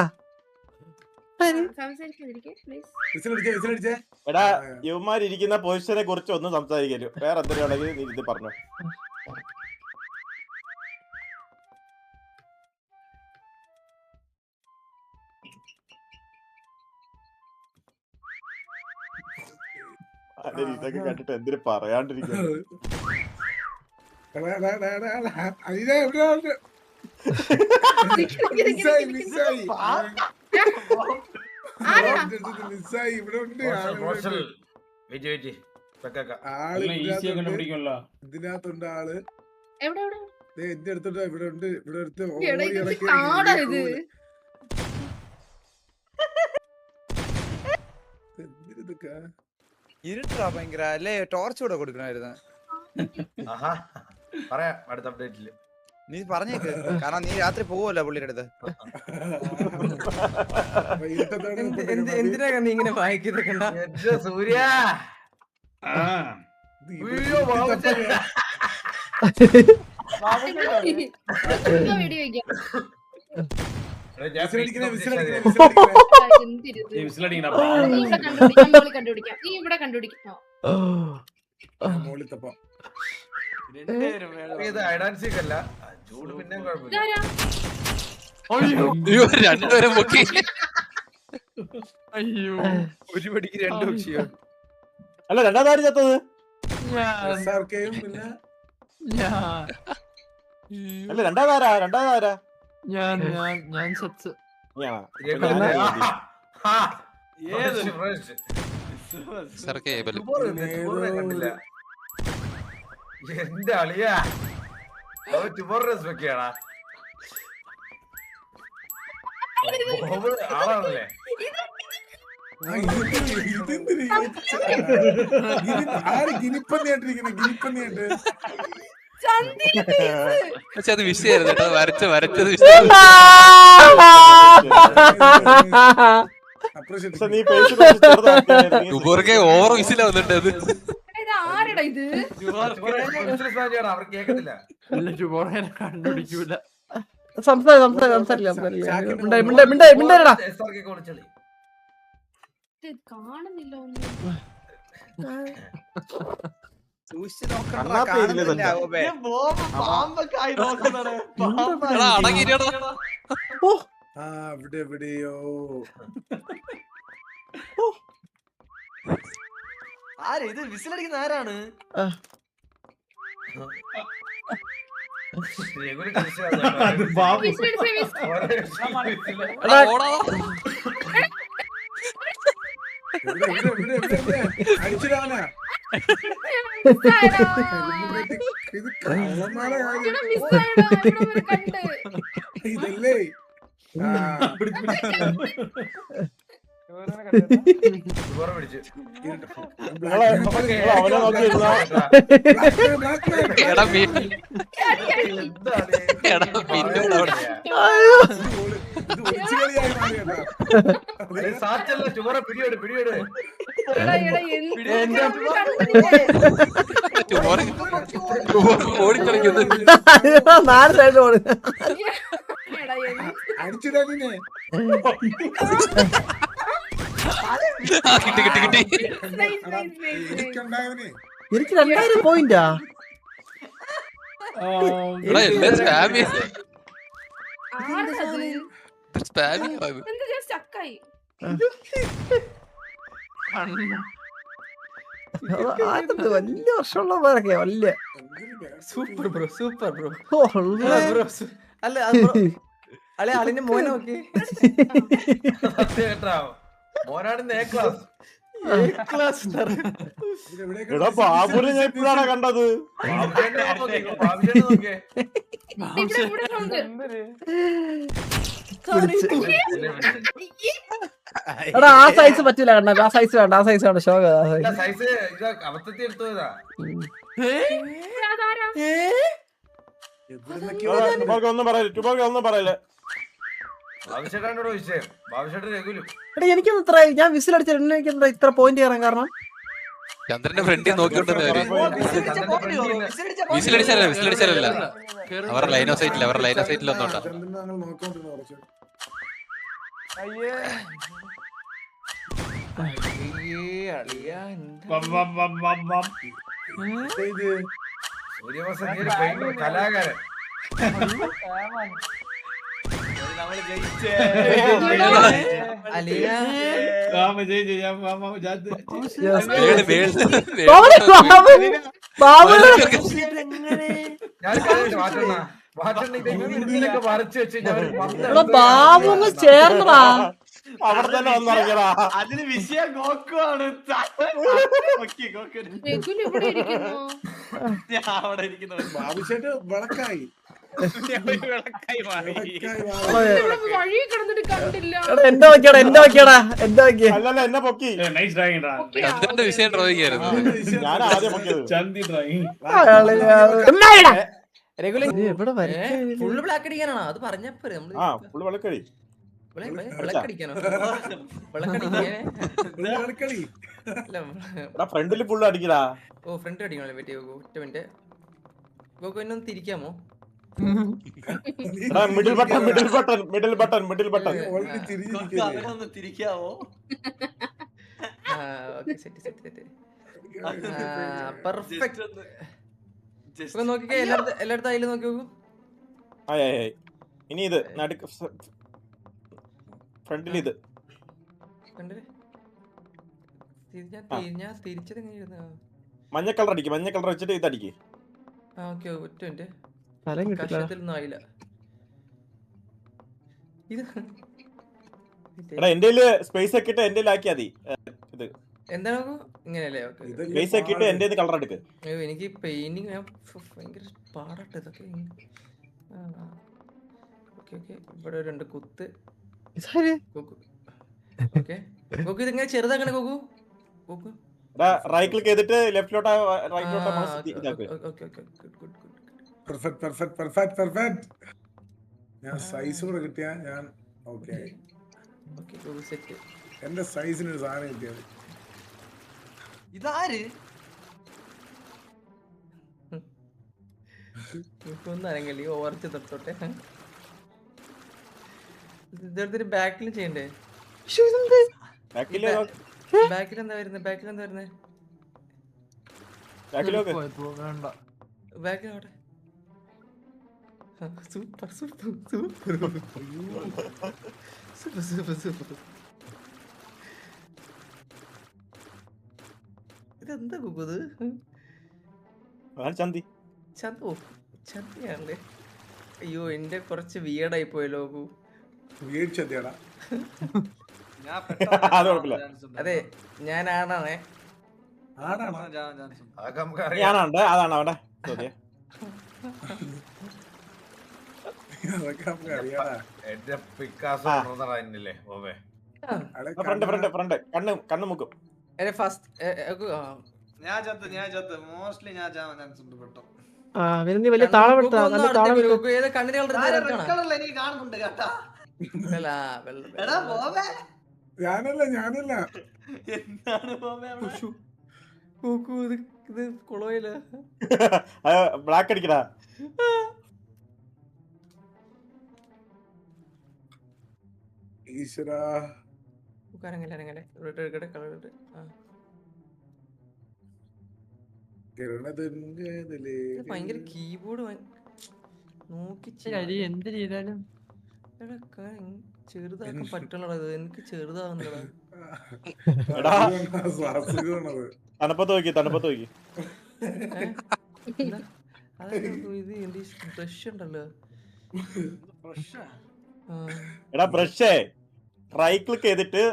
[SPEAKER 2] എടാ യുവമാരിയ്ക്കുന്ന പൊസിഷനെ കുറിച്ച് ഒന്നും സംസാരിക്കല്ലോ. വേറെ എന്തെങ്കിലും നീ ഇത് പറഞ്ഞു. ഇതൊക്കെ കണ്ടിട്ട് എന്തിനു പറയാണ്ടിരിക്കുന്നു.
[SPEAKER 9] ഇതിനകത്തുണ്ട് ആള്. എന്റെ അടുത്തോട്ട് ഇവിടെ ഉണ്ട്. ഇവിടെ അടുത്ത്
[SPEAKER 3] ഇരുട്ടാ ഭയങ്കര അല്ലേ? ടോർച്ച് കൂടെ കൊടുക്കണമായിരുന്നു.
[SPEAKER 7] പറയാം അടുത്ത അപ്ഡേറ്റില്.
[SPEAKER 3] നീ പറഞ്ഞേക്ക്, കാരണം നീ രാത്രി പോവല്ലോ പുള്ളിയുടെ അടുത്ത്.
[SPEAKER 7] എന്തിനാ നീ ഇങ്ങനെ വായിക്കുന്നത്? സൂര്യ ചൂട് പിന്നെ
[SPEAKER 5] രണ്ടുപേരും പൊക്കി.
[SPEAKER 3] ഒരു പടിക്ക് 2 പക്ഷിയോ?
[SPEAKER 2] അല്ല രണ്ടാമതാര് ചത്തത്?
[SPEAKER 9] പിന്നെ
[SPEAKER 2] അല്ല രണ്ടാമതാരാ?
[SPEAKER 6] ഞാൻ സത്സ്.
[SPEAKER 8] എന്റെ അളിയാ വെക്കാടാ ആളാണല്ലേ.
[SPEAKER 9] ആര് ഗിനിപ്പന്നിയായിട്ടിരിക്കണ ഗിനിപ്പന്നിയായിട്ട്
[SPEAKER 5] പക്ഷെ അത് വിഷയായിരുന്നു കേട്ടോ, വരച്ചത് ഓവർ വിസില വന്നിട്ട് അത്
[SPEAKER 4] ആരടാ ഇത്?
[SPEAKER 8] അവർ കേക്കത്തില്ല.
[SPEAKER 6] കണ്ടുപിടിക്കൂല.
[SPEAKER 1] സംസാരില്ല.
[SPEAKER 4] കാണുന്നില്ല ഒന്നും.
[SPEAKER 9] എവിടെയോ
[SPEAKER 10] ആര് ഇത് വിസിലടിക്കുന്ന ആരാണ്?
[SPEAKER 9] അടിച്ചിടാനാ ഇത് കള്ളന്മാരെ കാര്യം ഇതല്ലേ.
[SPEAKER 1] നാല് സൈഡ് ഓട്
[SPEAKER 9] അടിച്ചിടാനെ
[SPEAKER 5] കിട്ടി.
[SPEAKER 1] എനിക്ക് 2000 പോയിന്റാ. വലിയ വർഷമുള്ളവരൊക്കെ വലിയ
[SPEAKER 7] സൂപ്പർ ബ്രോ സൂപ്പർ ബ്രോ.
[SPEAKER 1] അല്ല
[SPEAKER 7] അല്ലെ അളിന്റെ മോനെ നോക്കി.
[SPEAKER 8] മോനാണ് എ ക്ലാസ്.
[SPEAKER 2] ബാബുനെ ഞാൻ ഇപ്പോഴാണ് കണ്ടത്.
[SPEAKER 1] എടാ ആ സൈസ് പറ്റൂല കണ്ണ. ആ സൈസ് വേണ്ട. ആ സൈസ് വേണ്ട. ഷോക
[SPEAKER 8] സൈസ് അബദ്ധത്തിൽ എടുത്തതാ.
[SPEAKER 2] ഒന്നും പറയല്ലേ.
[SPEAKER 8] ബാബുശേട്ടനോട് വിഷയം. ബാബുശേട്ടൻ രഘുലും.
[SPEAKER 1] എടാ എനിക്കൊന്നും ഇത്ര ഞാൻ വിസിലടിച്ച എനിക്ക് എന്താ ഇത്ര പോയിന്റ് കയറാൻ കാരണം?
[SPEAKER 5] ചന്ദ്രന്റെ ഫ്രണ്ടിൽ നോക്കിക്കൊണ്ടിരുന്നവര് വിസിലടിച്ചാലല്ല അവരുടെ ലൈൻ ഓഫ് സൈറ്റിൽ ഒന്നോട്ടാ.
[SPEAKER 8] കലാകാരൻ
[SPEAKER 1] ബാബു ചേർന്നടാ.
[SPEAKER 2] അവിടെ തന്നെ വന്നിറങ്ങിയടാ.
[SPEAKER 10] അതിന് വിഷയം ഗോക്കുവാണ്. ഞാൻ അവിടെ ഇരിക്കുന്നു.
[SPEAKER 9] ബാബുശേട്ട് വിളക്കായി
[SPEAKER 4] വഴി കിടന്നിട്ട് കണ്ടില്ല.
[SPEAKER 1] എന്റെ നോക്കിയാടാ
[SPEAKER 2] അല്ലല്ല എന്നെ പൊക്കി.
[SPEAKER 5] ചന്ദ്രന്റെ വിഷയം ഡ്രോയിങ്
[SPEAKER 2] ഞാൻ ആദ്യം പൊക്കിയത്.
[SPEAKER 7] ഫുള്ള് ബ്ലാക്ക് അടിക്കാനാണോ അത് പറഞ്ഞപ്പോ നമ്മള്?
[SPEAKER 2] ആ ഫുള്ള് വിളക്കടി.
[SPEAKER 7] വിളക്കടിക്കാനോ? വിളക്കടി
[SPEAKER 2] ഫ്രണ്ടില് ഫുള്ള് അടിക്കടാ.
[SPEAKER 7] ഓ ഫ്രണ്ട് അടിക്കണല്ലേ? വെയിറ്റ് ഒറ്റ മിനിറ്റ്. ഗോകു എന്നെ ഒന്ന് തിരിക്കാമോ?
[SPEAKER 2] മിഡിൽ ബട്ടൺ
[SPEAKER 10] തിരിക്കാവോ?
[SPEAKER 7] പെർഫെക്റ്റ്. നോക്കിക്കേ എല്ലായിടത്തും അതിൽ നോക്കി നോക്കൂ.
[SPEAKER 2] ഇനി ഇത് ഫ്രണ്ടിൽ ഇത്
[SPEAKER 7] തിരിച്ചത്
[SPEAKER 2] മഞ്ഞ കളർ വെച്ചിട്ട് ഇത് അടിക്ക്.
[SPEAKER 7] ഓക്കെ ഒറ്റ മിനിറ്റ്.
[SPEAKER 1] സ്ഥലം കിട്ടില്ല.
[SPEAKER 7] കഷത്തിലൊന്നും ആയില്ല. ഇത്
[SPEAKER 2] എടാ എന്റെ സ്പേസ് ആക്കിയിട്ട് എന്റെ ആക്കിയാ മതി. ഇത്
[SPEAKER 7] എന്താണ് ഇങ്ങനെയല്ലേ? ഓക്കെ.
[SPEAKER 2] സ്പേസ് ആക്കിയിട്ട് എന്റെ കളർ എടുക്ക്.
[SPEAKER 7] അയ്യോ എനിക്ക് പെയിന്റിങ് ഭയങ്കര പാടട്ടെ ഇതൊക്കെ. Okay okay. ഇവിടെ 2 കുത്ത്. ഓക്കെ ഗോകു ഇതിങ്ങനെ ചെറുതാക്കണേ ഗോകു. ഗോകു
[SPEAKER 2] റൈറ്റ് ക്ലിക്ക് ചെയ്തിട്ട് ലെഫ്റ്റിലോട്ടാ മൗസ് ഇതാക്ക്.
[SPEAKER 9] പെർഫെക്റ്റ്. ഞാൻ സൈസ് കൂടെ കിട്ടിയാ ഞാൻ ഓക്കെ.
[SPEAKER 7] സെറ്റ്.
[SPEAKER 9] എന്റെ സൈസിന് ഒരു സാധനം കിട്ടിയത്.
[SPEAKER 10] ഇതാര്
[SPEAKER 7] ഒന്നും അരങ്ങല്ലേ ഓർച്ച് തൊട്ടോട്ടെ. ഇതെടുത്തിട്ട് ബാക്കിൽ ചെയ്യണ്ടേ? ബാക്കിൽ എന്താ വരുന്നത്? ബാക്കിൽ അവിടെ സൂപ്പർ. ഇതെന്താ കുക്കുന്നത്? ചന്തിയാണല്ലേ? അയ്യോ എന്റെ കുറച്ച് വിയർഡായി പോയല്ലോ. അതെ ഞാൻ ആണാണേ.
[SPEAKER 2] അതാണ് അവിടെ ചോദ്യം. കണ്ണു മുക്കും.
[SPEAKER 1] വലിയ താളമെടുത്ത
[SPEAKER 9] ഞാനല്ല
[SPEAKER 7] ഇത് കുളയില്ല.
[SPEAKER 2] ബ്ലാക്ക് അടിക്കടാ.
[SPEAKER 9] ഈശ്വരാ
[SPEAKER 7] ഭയങ്കര കീബോർഡ് നോക്കി
[SPEAKER 6] എന്ത് ചെയ്താലും
[SPEAKER 7] ചെറുതാക്കാൻ പറ്റണടാ. എനിക്ക് ചെറുതാവുന്നടാ.
[SPEAKER 2] തണുപ്പത്ത് നോക്കി
[SPEAKER 7] ഇത് എന്റെ ബ്രഷ് ഉണ്ടല്ലോ.
[SPEAKER 2] എടാ ബ്രഷേ റൈറ്റ് ക്ലിക്ക് ചെയ്തിട്ട്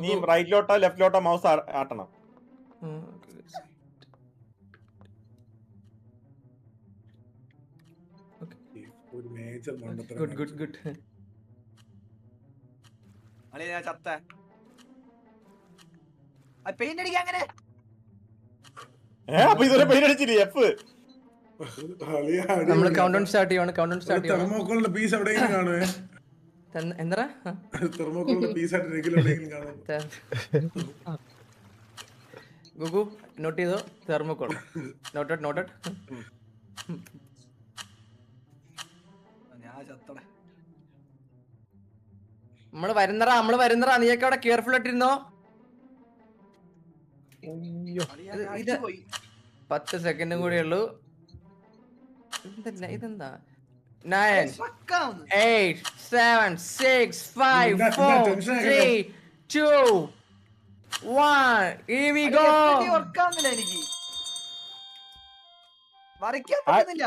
[SPEAKER 2] നീ റൈറ്റിലോട്ടോ ലെഫ്റ്റിലോട്ടോ മൗസ് ആട്ടണം.
[SPEAKER 7] ഗുഡ്.
[SPEAKER 10] പെയിന്റ് അടിക്കാൻ അങ്ങനെ
[SPEAKER 2] അപ്പൊ ഇതുവരെ പെയിന്റ് അടിച്ചില്ലേ? എഫ്
[SPEAKER 7] നമ്മള് കൗണ്ട്ഡൗൺ സ്റ്റാർട്ട് ചെയ്യണം.
[SPEAKER 9] തെർമോക്കോളിന്റെ പീസ് എവിടെയെങ്കിലും കാണുവേ?
[SPEAKER 7] എന്താ
[SPEAKER 9] തെർമോക്കോളിന്റെ പീസ് ആയിട്ട് എവിടെയെങ്കിലും കാണും?
[SPEAKER 7] ഗുഗു നോട്ട് ചെയ്തോ? Thermocol noted. നമ്മള് വരുന്നറാ. നീയൊക്കെ അവിടെ കെയർഫുൾ ആയിട്ടിരുന്നോ. 10 സെക്കൻഡും കൂടെ ഉള്ളൂ. ഇതെന്താ? 9 8 7 6 5 4 3 2 1 here we go.
[SPEAKER 10] എനിക്ക് വരയ്ക്കാൻ പറ്റുന്നില്ല.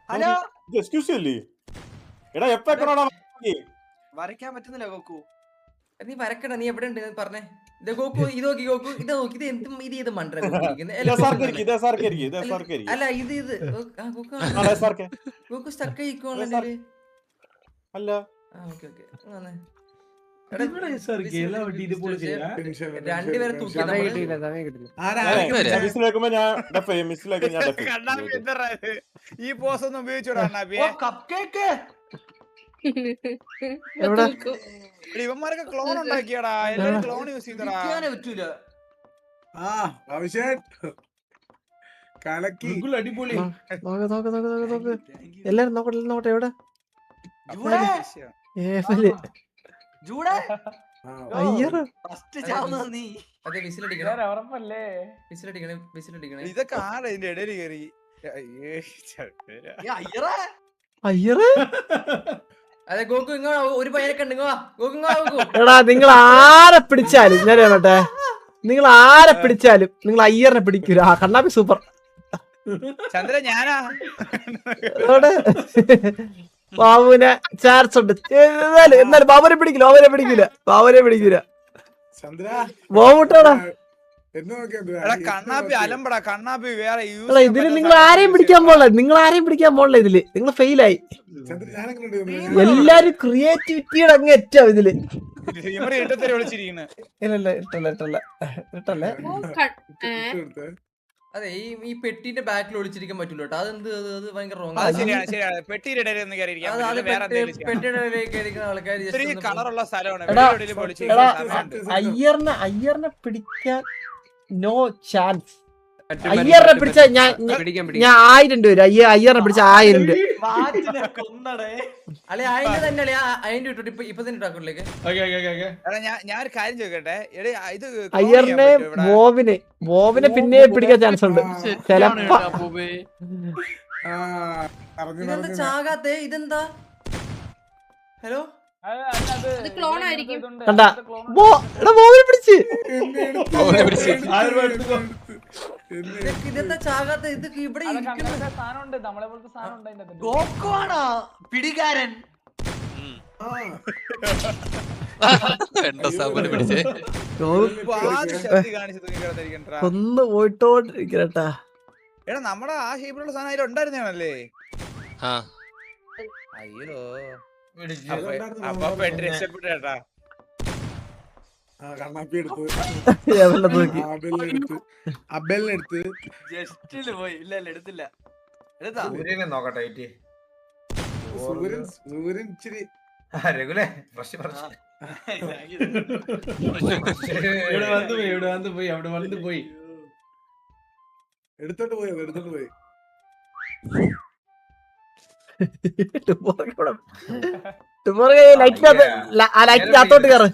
[SPEAKER 10] ഹലോ
[SPEAKER 2] എക്സ്ക്യൂസ് അല്ലേ? എടാ എപ്പോഴാണ്
[SPEAKER 10] വരയ്ക്കാൻ പറ്റുന്നില്ല ഗോക്കു.
[SPEAKER 7] നീ വരക്കട. നീ എവിടെ ഉണ്ട് പറഞ്ഞേ? ഗോക്കു ഇത് നോക്കി. ഗോക്കു ഇത് നോക്കി. ഇത് എന്തും ഇത് മണ്ടര. അല്ല ഇത് ഗോക്കു സ്റ്റക്ക് ആയിക്കോളെ.
[SPEAKER 2] അല്ല
[SPEAKER 7] രണ്ടുപേരെ തൂക്കി
[SPEAKER 3] ഈ പോസ് ഒന്നും ഉപയോഗിച്ചോടാ. ഇവന്മാരൊക്കെ ക്ലോൺ ഉണ്ടാക്കിയടാ. എല്ലാരും ക്ലോൺ യൂസ് ചെയ്തടാ.
[SPEAKER 10] പറ്റൂല.
[SPEAKER 9] അടിപൊളി.
[SPEAKER 1] എല്ലാരും നോക്കട്ടെ എവിടെ?
[SPEAKER 3] ഇതൊക്കെ ആരാ ഇതിന്റെ ഇടയിൽ കയറി?
[SPEAKER 7] അതെ ഗോകു ഇങ്ങോ ഒരു പയ്യനൊക്കെ ഉണ്ട്.
[SPEAKER 1] എടാ നിങ്ങൾ ആരെ പിടിച്ചാലും ഞാൻ പറയട്ടെ, നിങ്ങൾ ആരെ പിടിച്ചാലും നിങ്ങൾ അയ്യറിനെ പിടിക്കൂല. കണ്ണാപ്പി സൂപ്പർ.
[SPEAKER 3] ചന്ദ്ര ഞാനാ
[SPEAKER 1] ബാബുവിനെ ചാൻസ് ഉണ്ട്. എന്നാലും ബാബുനെ പിടിക്കില്ല.
[SPEAKER 9] ചന്ദ്ര
[SPEAKER 1] ബോബുട്ടാടാ.
[SPEAKER 9] എന്നെ നോക്കിയാ
[SPEAKER 3] എടാ കണ്ണാപ്പി അലമ്പടാ. കണ്ണാപ്പി വേറെ
[SPEAKER 1] ഇതില് നിങ്ങൾ ആരെയും പിടിക്കാൻ പോണില്ല. ഇതില് നിങ്ങൾ ഫെയിലായി.
[SPEAKER 9] ചന്ദ്ര ഞാനെങ്ങനെ
[SPEAKER 1] എല്ലാരും ക്രിയേറ്റിവിറ്റിയുടെ അങ്ങ് എറ്റാവും ഇതില്.
[SPEAKER 3] വിളിച്ചിരിക്കുന്നു.
[SPEAKER 1] ഇല്ല ഇട്ടല്ലേ.
[SPEAKER 7] അതെ ഈ പെട്ടിന്റെ ബാക്കിൽ ഒളിച്ചിരിക്കാൻ പറ്റൂല കേട്ടോ. അതെന്ത് അത് ഭയങ്കര റോങ്.
[SPEAKER 3] ശരിയാണ്. പെട്ടിയുടെ ഇടയിൽ ഒന്ന് കയറിയിരിക്കാം.
[SPEAKER 7] പെട്ടിയുടെ ഇടയിലേക്ക് ഇരിക്കുന്ന ആൾക്കാർ
[SPEAKER 3] കളറുള്ള സ്ഥലമാണ്.
[SPEAKER 1] അയ്യറിനെ പിടിക്കാൻ നോ ചാൻസ്. അയ്യറിനെ പിടിച്ച ഞാൻ 1000 രൂപ. അയ്യറിനെ പിടിച്ച 1000 രൂപ.
[SPEAKER 7] അല്ലെ അതിന്റെ തന്നെ അല്ലെ 1000 ഇട്ടു ഇപ്പൊ തന്നെ അക്കൗണ്ടിലേക്ക്.
[SPEAKER 3] ഞാൻ ഒരു കാര്യം ചോദിക്കട്ടെ. ഇത്
[SPEAKER 1] അയ്യറിനെ ബോബിനെ പിന്നെ പിടിക്കാൻ ചാൻസ് ഉണ്ട് ചിലപ്പോ.
[SPEAKER 7] ഇതെന്താ ചാകാത്തെ? ഇതെന്താ? ഹലോ
[SPEAKER 4] ക്ലോൺ ആയിരിക്കും.
[SPEAKER 1] കണ്ടാ ബോബിനെ പിടിച്ച്.
[SPEAKER 7] ഇതെന്താ ചാകാത്ത? ഇത് ഇവിടെ
[SPEAKER 10] ഗോക്കുവാണോ പിടികാരൻ?
[SPEAKER 1] ഒന്ന് പോയിട്ടോണ്ടിരിക്കട്ടാ.
[SPEAKER 3] എടാ നമ്മുടെ ആ ഷേപ്പിലുള്ള സാധനം അതിൽ ഉണ്ടായിരുന്നേ. അയ്യോ അപ്പൊ പെട്ട് രക്ഷപ്പെട്ടേട്ടാ.
[SPEAKER 9] കണ്ണാപ്പി എടുത്ത്
[SPEAKER 1] നോക്കി
[SPEAKER 9] അബലിനെടുത്ത്
[SPEAKER 10] ജസ്റ്റില് പോയി. ഇല്ല എടുത്തില്ല.
[SPEAKER 8] നോക്കട്ടെ
[SPEAKER 9] സൂര്യൻ ഇച്ചിരി
[SPEAKER 8] രഘുലേ പ്രശ്നം അവിടെ പോയി
[SPEAKER 9] എടുത്തോണ്ട് പോയി
[SPEAKER 1] ലൈറ്റിനകത്തോട്ട് കയറ്.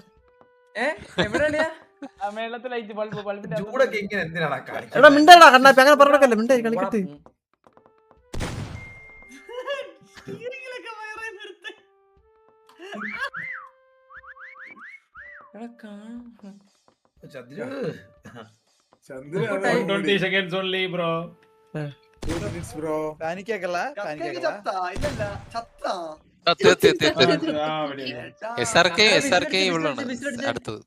[SPEAKER 8] ചൂടൊക്കെ ഇങ്ങനെ എന്തിനാണ്
[SPEAKER 1] എടാ മിണ്ടാ കണ്ണാപ്പി. അങ്ങനെ പറഞ്ഞല്ലേ മിണ്ടായി കളിക്കട്ടെ.
[SPEAKER 5] SRK ഇവളാണ് അടുത്തത്.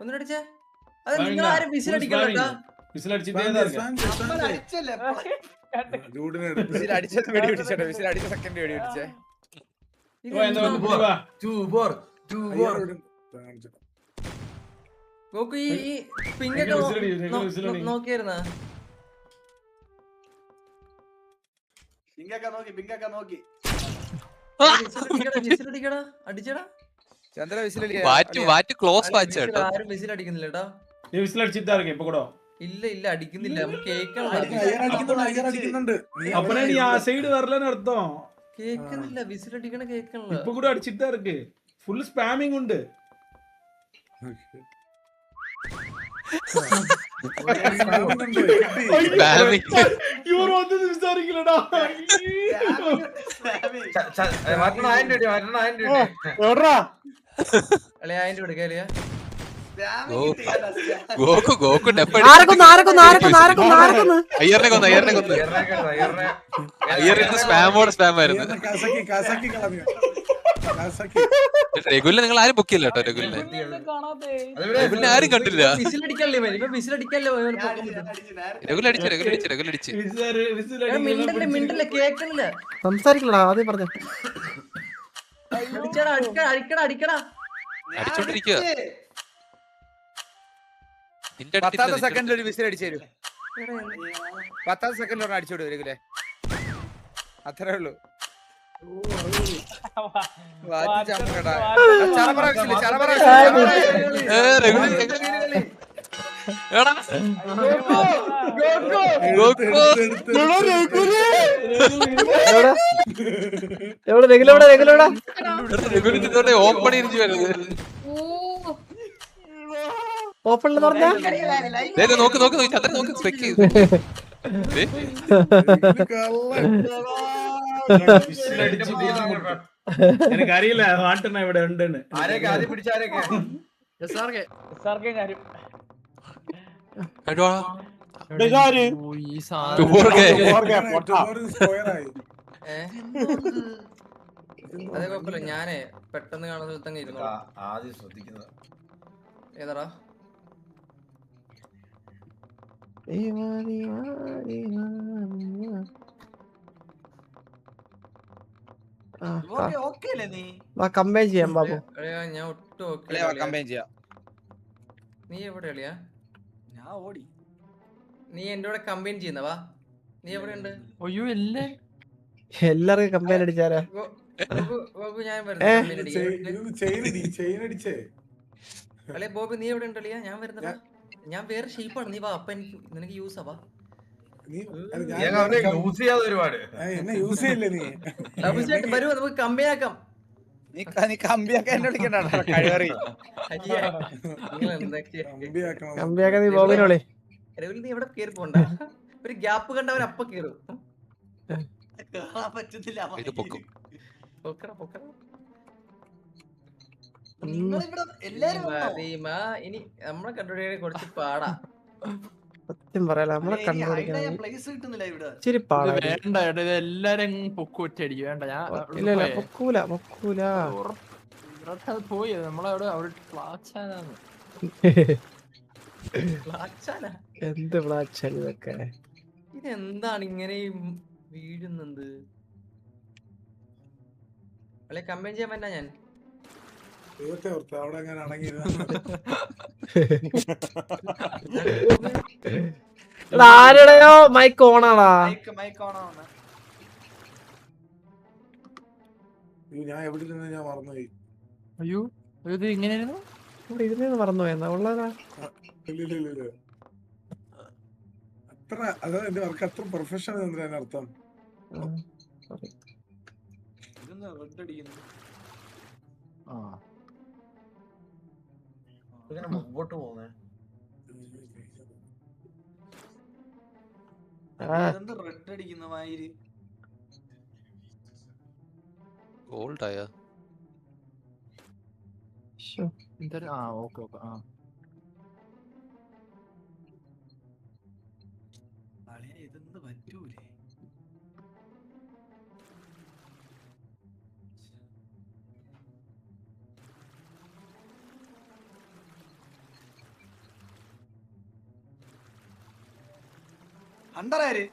[SPEAKER 7] ഒന്നടിച്ചേ. അത് നിങ്ങൾ ആരും വിസിലടിക്കല്ലോ. ഗോക്കു ഈ പിങ്കൊക്കെ നോക്കിയായിരുന്നാ? വിസിലടിക്കടാ. അടിച്ചടാ
[SPEAKER 3] ചന്ദ്ര.
[SPEAKER 5] ക്ലോസ് വാച്ച് കേട്ടോ.
[SPEAKER 7] ആരും വിസിലടിക്കുന്നില്ല കേട്ടോ. ഇല്ല അടിക്കുന്നില്ല. നമുക്ക് കേക്കുന്നില്ല. വിസിലടിക്കണ കേക്കണില്ല.
[SPEAKER 11] ഇപ്പൊ കൂടെ അടിച്ചിട്ടാ ഇருக்கு. ഫുൾ സ്പാമിംഗ് ഉണ്ട്. ഇവർ വന്ന് സംസാരിക്കില്ലടാ.
[SPEAKER 7] അല്ലെ 1000 രൂപ എടുക്കാ.
[SPEAKER 5] അയ്യറിനെ കൊന്നു. അയ്യറിന് സ്പാമോട് സ്പാം ആയിരുന്നു. രഘുലിനെ നിങ്ങൾ ആരും ബുക്ക് ചെയ്യില്ല കേട്ടോ. രഘുലിനെ ആരും കണ്ടില്ല. രഘുലടിച്ച്
[SPEAKER 1] സംസാരിക്കണടാ. ആദ്യം പറഞ്ഞ
[SPEAKER 5] അടിച്ചോണ്ടിരിക്കുക.
[SPEAKER 3] പത്താമത്തെ സെക്കൻഡിൽ ഒരു വിസിൽ അടിച്ചു തരും. 10 സെക്കൻഡിൽ അടിച്ചോട് രഘുലേ. അത്രേ ഉള്ളൂ.
[SPEAKER 5] ഓപ്പണിങ് വരുന്നത്.
[SPEAKER 1] ഓപ്പണിൽ പറഞ്ഞ
[SPEAKER 5] നോക്ക് ചന്ദ്രൻ നോക്ക്. സ്പെക്ക് ചെയ്ത്
[SPEAKER 11] എനിക്കറിയില്ല ഹാട്ടന ഇവിടെ ഉണ്ടെന്ന്.
[SPEAKER 2] ഇതാര്?
[SPEAKER 5] ഈ
[SPEAKER 2] ഓർക്കെ, പൊട്ടാ.
[SPEAKER 7] അതേ കുഴപ്പമില്ല, ഞാനേ പെട്ടെന്ന് കാണുന്ന സ്ഥലത്തങ്ങ് ഇരുന്നു.
[SPEAKER 8] ആദ്യം ശ്രദ്ധിക്കുന്നത്
[SPEAKER 7] ഏതാടാ?
[SPEAKER 10] ഓക്കെ അല്ലേ നീ?
[SPEAKER 1] കമ്പൈൻ ചെയ്യാം ബാബു.
[SPEAKER 7] ഞാൻ ഒട്ടും ഓക്കെ.
[SPEAKER 3] കമ്പൈൻ ചെയ്യാം.
[SPEAKER 7] നീ എവിടെ അളിയാ?
[SPEAKER 10] ഞാൻ ഓടി.
[SPEAKER 7] നീ എന്റെ കൂടെ കമ്പൈൻ ചെയ്യുന്നവാ? നീ എവിടെയുണ്ട്?
[SPEAKER 5] അയ്യോ എല്ലാം
[SPEAKER 1] എല്ലാവർക്കും കമ്പൈൻ അടിച്ചാരാ?
[SPEAKER 7] ഞാൻ അളിയ ബോബി, നീ എവിടെ ഉണ്ട് അളിയാ? ഞാൻ വരുന്നതാ. ഞാൻ വേറെ ഷേപ്പാണ്. നീ വാ, അപ്പൊ എനിക്ക് നിനക്ക് യൂസ് ആവാ.
[SPEAKER 8] യൂസ് ചെയ്യാതെ ഒരുപാട്
[SPEAKER 7] വരുമോ? നമുക്ക് കമ്പൈൻ ആക്കാം.
[SPEAKER 3] നീ കമ്പിയൊക്കെ എന്നെ വിളിക്കണ്ട കഴിവറി.
[SPEAKER 1] കമ്പിയാക്കാൻ നീ ബോബിനോളി.
[SPEAKER 7] നീ എവിടെ കേറി പോണ്ട. ഒരു ഗ്യാപ്പ് കണ്ടവർ അപ്പ കേറും.
[SPEAKER 10] പറ്റുന്നില്ല.
[SPEAKER 5] ഇത് പൊക്കും.
[SPEAKER 10] നിങ്ങളിവിടെ എല്ലാരും
[SPEAKER 7] ഇനി നമ്മളെ കണ്ടുപിടിക്കാൻ കുറച്ച് പാടാ.
[SPEAKER 1] സത്യം പറയാലോ, നമ്മളെ കണ്ടുപിടിക്കാൻ
[SPEAKER 10] പ്ലേസ് കിട്ടുന്നില്ല ഇവിടെ.
[SPEAKER 1] ഇച്ചിരി പാടാ.
[SPEAKER 5] വേണ്ട ഇത് എല്ലാരും പൊക്കു ഒറ്റയടിക്കും. വേണ്ട ഞാൻ
[SPEAKER 1] ഇല്ല പൊക്കൂല.
[SPEAKER 5] പോയി നമ്മളവിടെ അവിടെ പ്ലാച്ചാനാണ്.
[SPEAKER 1] എന്ത് പ്ലാച്ചാൽ ഇതൊക്കെ?
[SPEAKER 7] ഇതെന്താണ് ഇങ്ങനെ വീഴുന്നത്? അല്ലെ കമ്പൈൻ ചെയ്യാൻ പറ്റാ ഞാൻ
[SPEAKER 9] അവിടെ അങ്ങനെ
[SPEAKER 1] ആരുടെയോ മൈക്ക് ഓണാടാ.
[SPEAKER 10] മൈക്ക് ഓണാണ്.
[SPEAKER 9] ഞാൻ എവിടെ ഇരുന്ന് ഞാൻ മറന്നുപോയി.
[SPEAKER 5] അയ്യോ ഇത് ഇങ്ങനെയായിരുന്നു.
[SPEAKER 1] ഇവിടെ ഇരുന്ന് മറന്നുപോയി. എന്നാ ഉള്ളതാ?
[SPEAKER 9] ഇല്ല അത്ര അതാ എന്റെ വർക്ക് അത്ര പ്രൊഫഷണൽ എന്തിനാണ് അർത്ഥം?
[SPEAKER 10] ഇതൊന്ന് റെഡ് അടിക്കുന്നു.
[SPEAKER 8] മുമ്പോട്ട് പോകുന്നേ
[SPEAKER 10] റെഡ് അടിക്കുന്ന മാതിരി
[SPEAKER 5] ഗോൾഡായ ഓക്കെ
[SPEAKER 10] ഇതൊന്നും പറ്റൂലേ? അണ്ടറാര്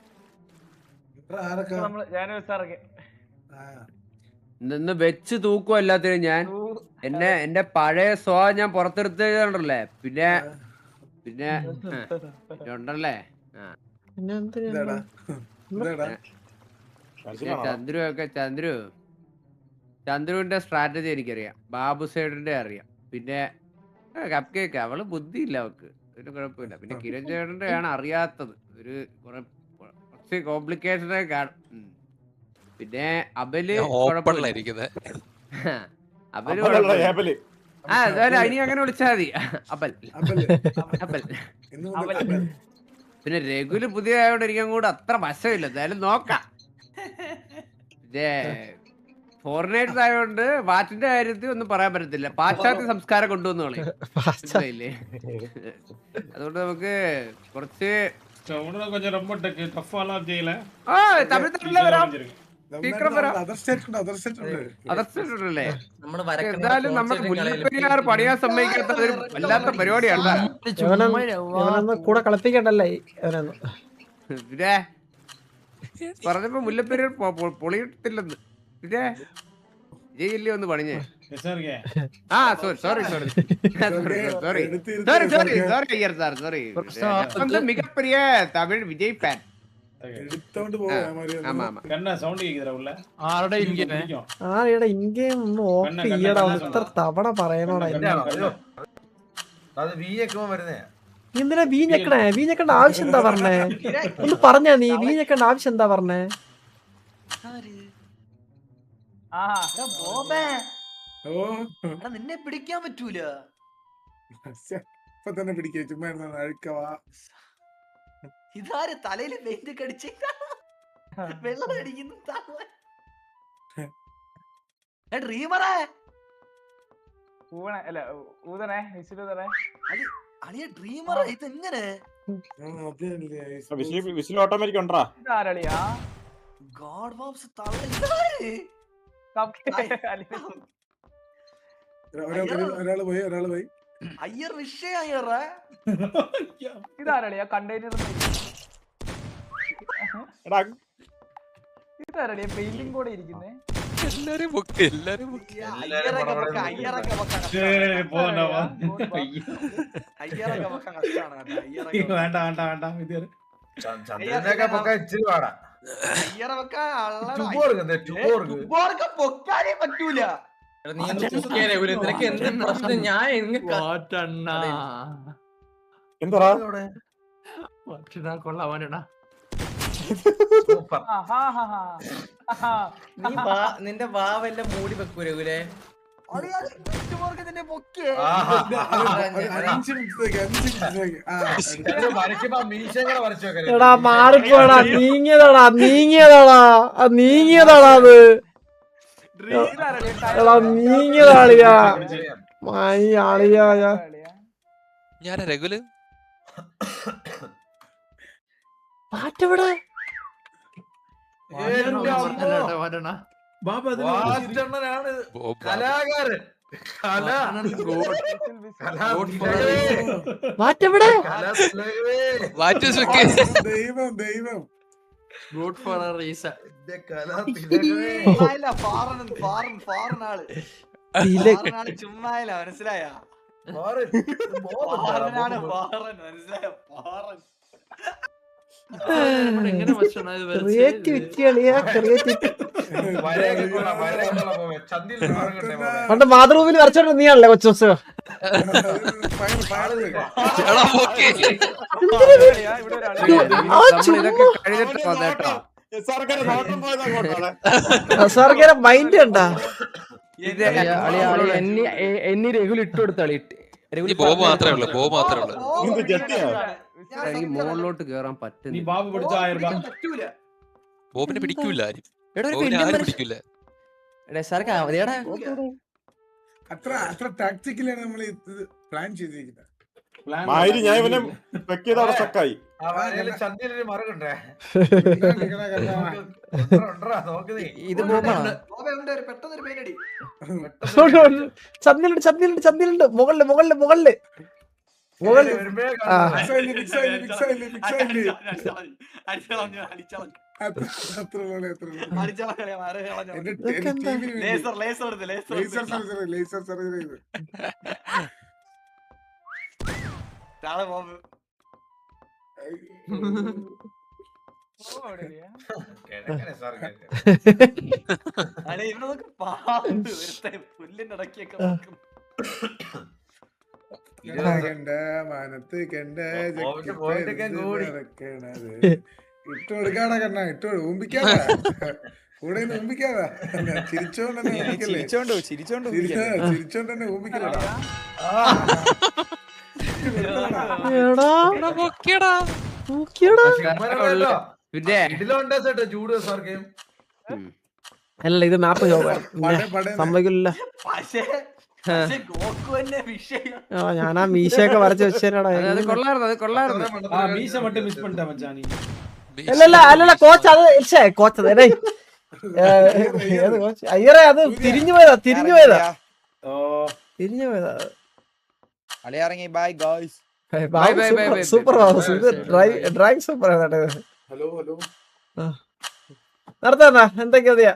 [SPEAKER 6] നിന്ന് വെച്ച് തൂക്കും എല്ലാത്തിനും. ഞാൻ എന്റെ പഴയ സ്വഭാവം ഞാൻ പുറത്തെടുത്തല്ലേ. പിന്നെ ഉണ്ടല്ലേ. ചന്ദ്രുവിന്റെ സ്ട്രാറ്റജി എനിക്കറിയാം. ബാബു സൈഡിന്റെ അറിയാം. പിന്നെ കപ്പ് കേക്ക് അവള് ബുദ്ധിയില്ല അവക്ക്. ഒരു കുഴപ്പമില്ല. പിന്നെ കിരൺ ചേട്ടന്റെ ആണ് അറിയാത്തത്. ഒരു കുറച്ച് കോംപ്ലിക്കേഷനെ കാണും. പിന്നെ അബല് അബല് ഇനി അങ്ങനെ വിളിച്ചാ മതി. അബൽ. പിന്നെ രഘുല് പുതിയ ആയതുകൊണ്ട് എനിക്കും കൂടെ അത്ര വശമില്ല. എന്തായാലും നോക്കാം. പിന്നെ ഫോറിനേഴ്സ് ആയതുകൊണ്ട് വാറ്റിന്റെ കാര്യത്തിൽ ഒന്നും പറയാൻ പറ്റത്തില്ല. പാശ്ചാത്യ സംസ്കാരം കൊണ്ടുവന്നോളെ. അതുകൊണ്ട് നമുക്ക് കുറച്ച് എന്തായാലും നമ്മുടെ മുല്ലപ്പെരിയാർ പണിയാൻ സമ്മതിക്കാത്ത ഒരു വല്ലാത്ത പരിപാടിയാണ്.
[SPEAKER 1] കൂടെ കളിപ്പിക്കണ്ടല്ലേ
[SPEAKER 6] പിന്നെ പറഞ്ഞപ്പോ മുല്ലപ്പെരിയാർ പൊളിയിട്ടില്ലെന്ന്. പിന്നെ ജയിലി ഒന്ന് പണിഞ്ഞേ. மிகப்பெரிய தமிழ் விஜய் ஃபேன்.
[SPEAKER 1] തവണ പറയണോടാ. എന്തിനാ വീഞ്ഞക്കണ്ട ആവശ്യം എന്താ പറഞ്ഞേ? ഒന്ന് പറഞ്ഞാ നീ വീഞ്ഞക്കണ്ട ആവശ്യം എന്താ പറഞ്ഞേ?
[SPEAKER 10] നിന്നെ പിടിക്കാൻ പറ്റൂല.
[SPEAKER 9] ഇപ്പൊ തന്നെ പിടിക്കുക. ചുമ്മാ അഴുക്കവാ.
[SPEAKER 10] ഇതാര് തലയില് പെയിന്റ് കടിച്ച് വെള്ളം അടിക്കുന്നു? ഡ്രീമറേ അളിയ ഡ്രീമറേ ഇതെങ്ങനെ?
[SPEAKER 2] വിസിൽ ഓട്ടോമാറ്റിക് ഉണ്ടാ
[SPEAKER 3] ഇതാരളിയാ
[SPEAKER 10] ഗോഡ് ബോബ്സ് തള്ളി
[SPEAKER 9] ഒരാള് പോയി
[SPEAKER 10] അയ്യർ വിഷയം അയ്യറ
[SPEAKER 3] ഇതാരളിയാ കണ്ടെയ്നർ
[SPEAKER 2] എടാ
[SPEAKER 3] ഇതാരളിയാ പെയിന്റിംഗ് കൂടെ ഇരിക്കുന്നേ
[SPEAKER 5] എല്ലാരും പൊക്കി
[SPEAKER 10] അയ്യറൊക്കെ വെക്കാൻ അയ്യറൊക്കെ വെക്കാൻ അയ്യറൊക്കെ വെക്കാൻ കഷ്ടാണ് കേട്ടോ
[SPEAKER 11] വേണ്ട വേണ്ട വേണ്ട ഇത്
[SPEAKER 8] ചന്ദ്രനൊക്കെ പൊക്കാൻ ഇച്ചിരി പാടാ.
[SPEAKER 10] അയ്യറ വെക്കാൻ
[SPEAKER 8] ട്യൂബ് കൊടുക്കുന്നേ, ട്യൂബ് കൊടുക്ക്.
[SPEAKER 10] ഉബ്ബോർക്ക് പൊക്കാനേ പറ്റൂല.
[SPEAKER 7] എടാ, നീ എന്ത് കുക്കിയാലേ ഒരു നിനക്ക് എന്ത് പ്രശ്നം? ഞാൻ
[SPEAKER 2] എന്താ
[SPEAKER 7] കൊള്ളാവാനടാ.
[SPEAKER 8] സൂപ്പർ.
[SPEAKER 7] നീ നിന്റെ വാവെല്ലാം മൂടി വെക്കൂ രഘുലേ.
[SPEAKER 10] ഇതിന്റെ പൊക്കേ
[SPEAKER 8] ആഹാ.
[SPEAKER 9] 5 മിനിറ്റ്
[SPEAKER 8] ഇത് വരയ്ക്കുമ്പോ മീശകളെ വരച്ചു വെക്കല്.
[SPEAKER 1] എടാ മാറിപ്പോടാ, നീങ്ങിയതാടാ അത്. എടാ നീങ്ങിയതാളിയാ ആളിയാ.
[SPEAKER 5] ഞാനാ രഘുല്.
[SPEAKER 1] പാറ്റവിടെ
[SPEAKER 8] എന്റെ അമ്മോ.
[SPEAKER 11] ബാബ അത്
[SPEAKER 8] വാസ്റ്റണ്ണനാണ് കലാകാരൻ.
[SPEAKER 1] പാറ്റവിടെ
[SPEAKER 9] ദൈവം
[SPEAKER 10] ചുമ്മായില്ല മനസ്സിലായ
[SPEAKER 1] പണ്ട് മാതൃഭൂമിയിൽ വരച്ചോണ്ട് നീയാണല്ലേ കൊച്ചു. സർക്കാരെ മൈൻഡ് കണ്ടാ
[SPEAKER 7] എന്നി രഘുൽ ഇട്ട് കൊടുത്താളി.
[SPEAKER 5] ബോബ് മാത്രമേ ഉള്ളൂ, ബോബ് മാത്രമേ ഉള്ളൂ.
[SPEAKER 6] എനിക്ക് മുകളിലോട്ട് കേറാൻ
[SPEAKER 11] നീ
[SPEAKER 6] പറ്റുന്നില്ല.
[SPEAKER 11] ബാബു പിടിച്ച 1000 രൂപ.
[SPEAKER 5] ബോബിനെ പിടിക്കൂല ആരും. പിടിക്കൂല.
[SPEAKER 9] അത്ര ടാക്ടിക്കലാണ് നമ്മൾ ഇത് പ്ലാൻ ചെയ്തിരിക്കുന്നത്.
[SPEAKER 2] ഞാൻ ഇവനെ വെക്കിയതവിടെ സ്റ്റക്കായി.
[SPEAKER 8] ചന്ദ്രന് മറുകണ്ടേ
[SPEAKER 7] ഇത് ബോബാണ്.
[SPEAKER 10] പെട്ടെന്നൊരു പേരടി
[SPEAKER 1] ചന്ദ്രനുണ്ട് മുകളില്.
[SPEAKER 10] പുല്ലിന്റെ ഇടയ്ക്കൊക്കെ
[SPEAKER 9] മനത്ത് കണ്ട ഇട്ട് കൊടുക്കാടാ കണ്ണ ഇട്ട് ഊമ്പിക്കാതാ കൂടെ ഊമ്പിക്കാതാ ചിരിച്ചോണ്ട് ഊമ്പിക്കലാ.
[SPEAKER 1] അല്ല ഇത് മാപ്പ് സംഭവിക്കില്ല. ഞാനാ മീശയൊക്കെ വരച്ച് വെച്ചേരാടാ.
[SPEAKER 11] மீச மட்டும் மிஸ் பண்ணிட்டேன் மச்சான் நீ.
[SPEAKER 1] അല്ലല്ല കോച്ച് അത് കോച്ചത് അയ്യറേ അത് തിരിഞ്ഞു പോയതാ.
[SPEAKER 3] അളിയാറങ്ങി. Bye guys.
[SPEAKER 1] Super drive super.
[SPEAKER 9] Hello
[SPEAKER 1] നടത്താ എന്തൊക്കെയാ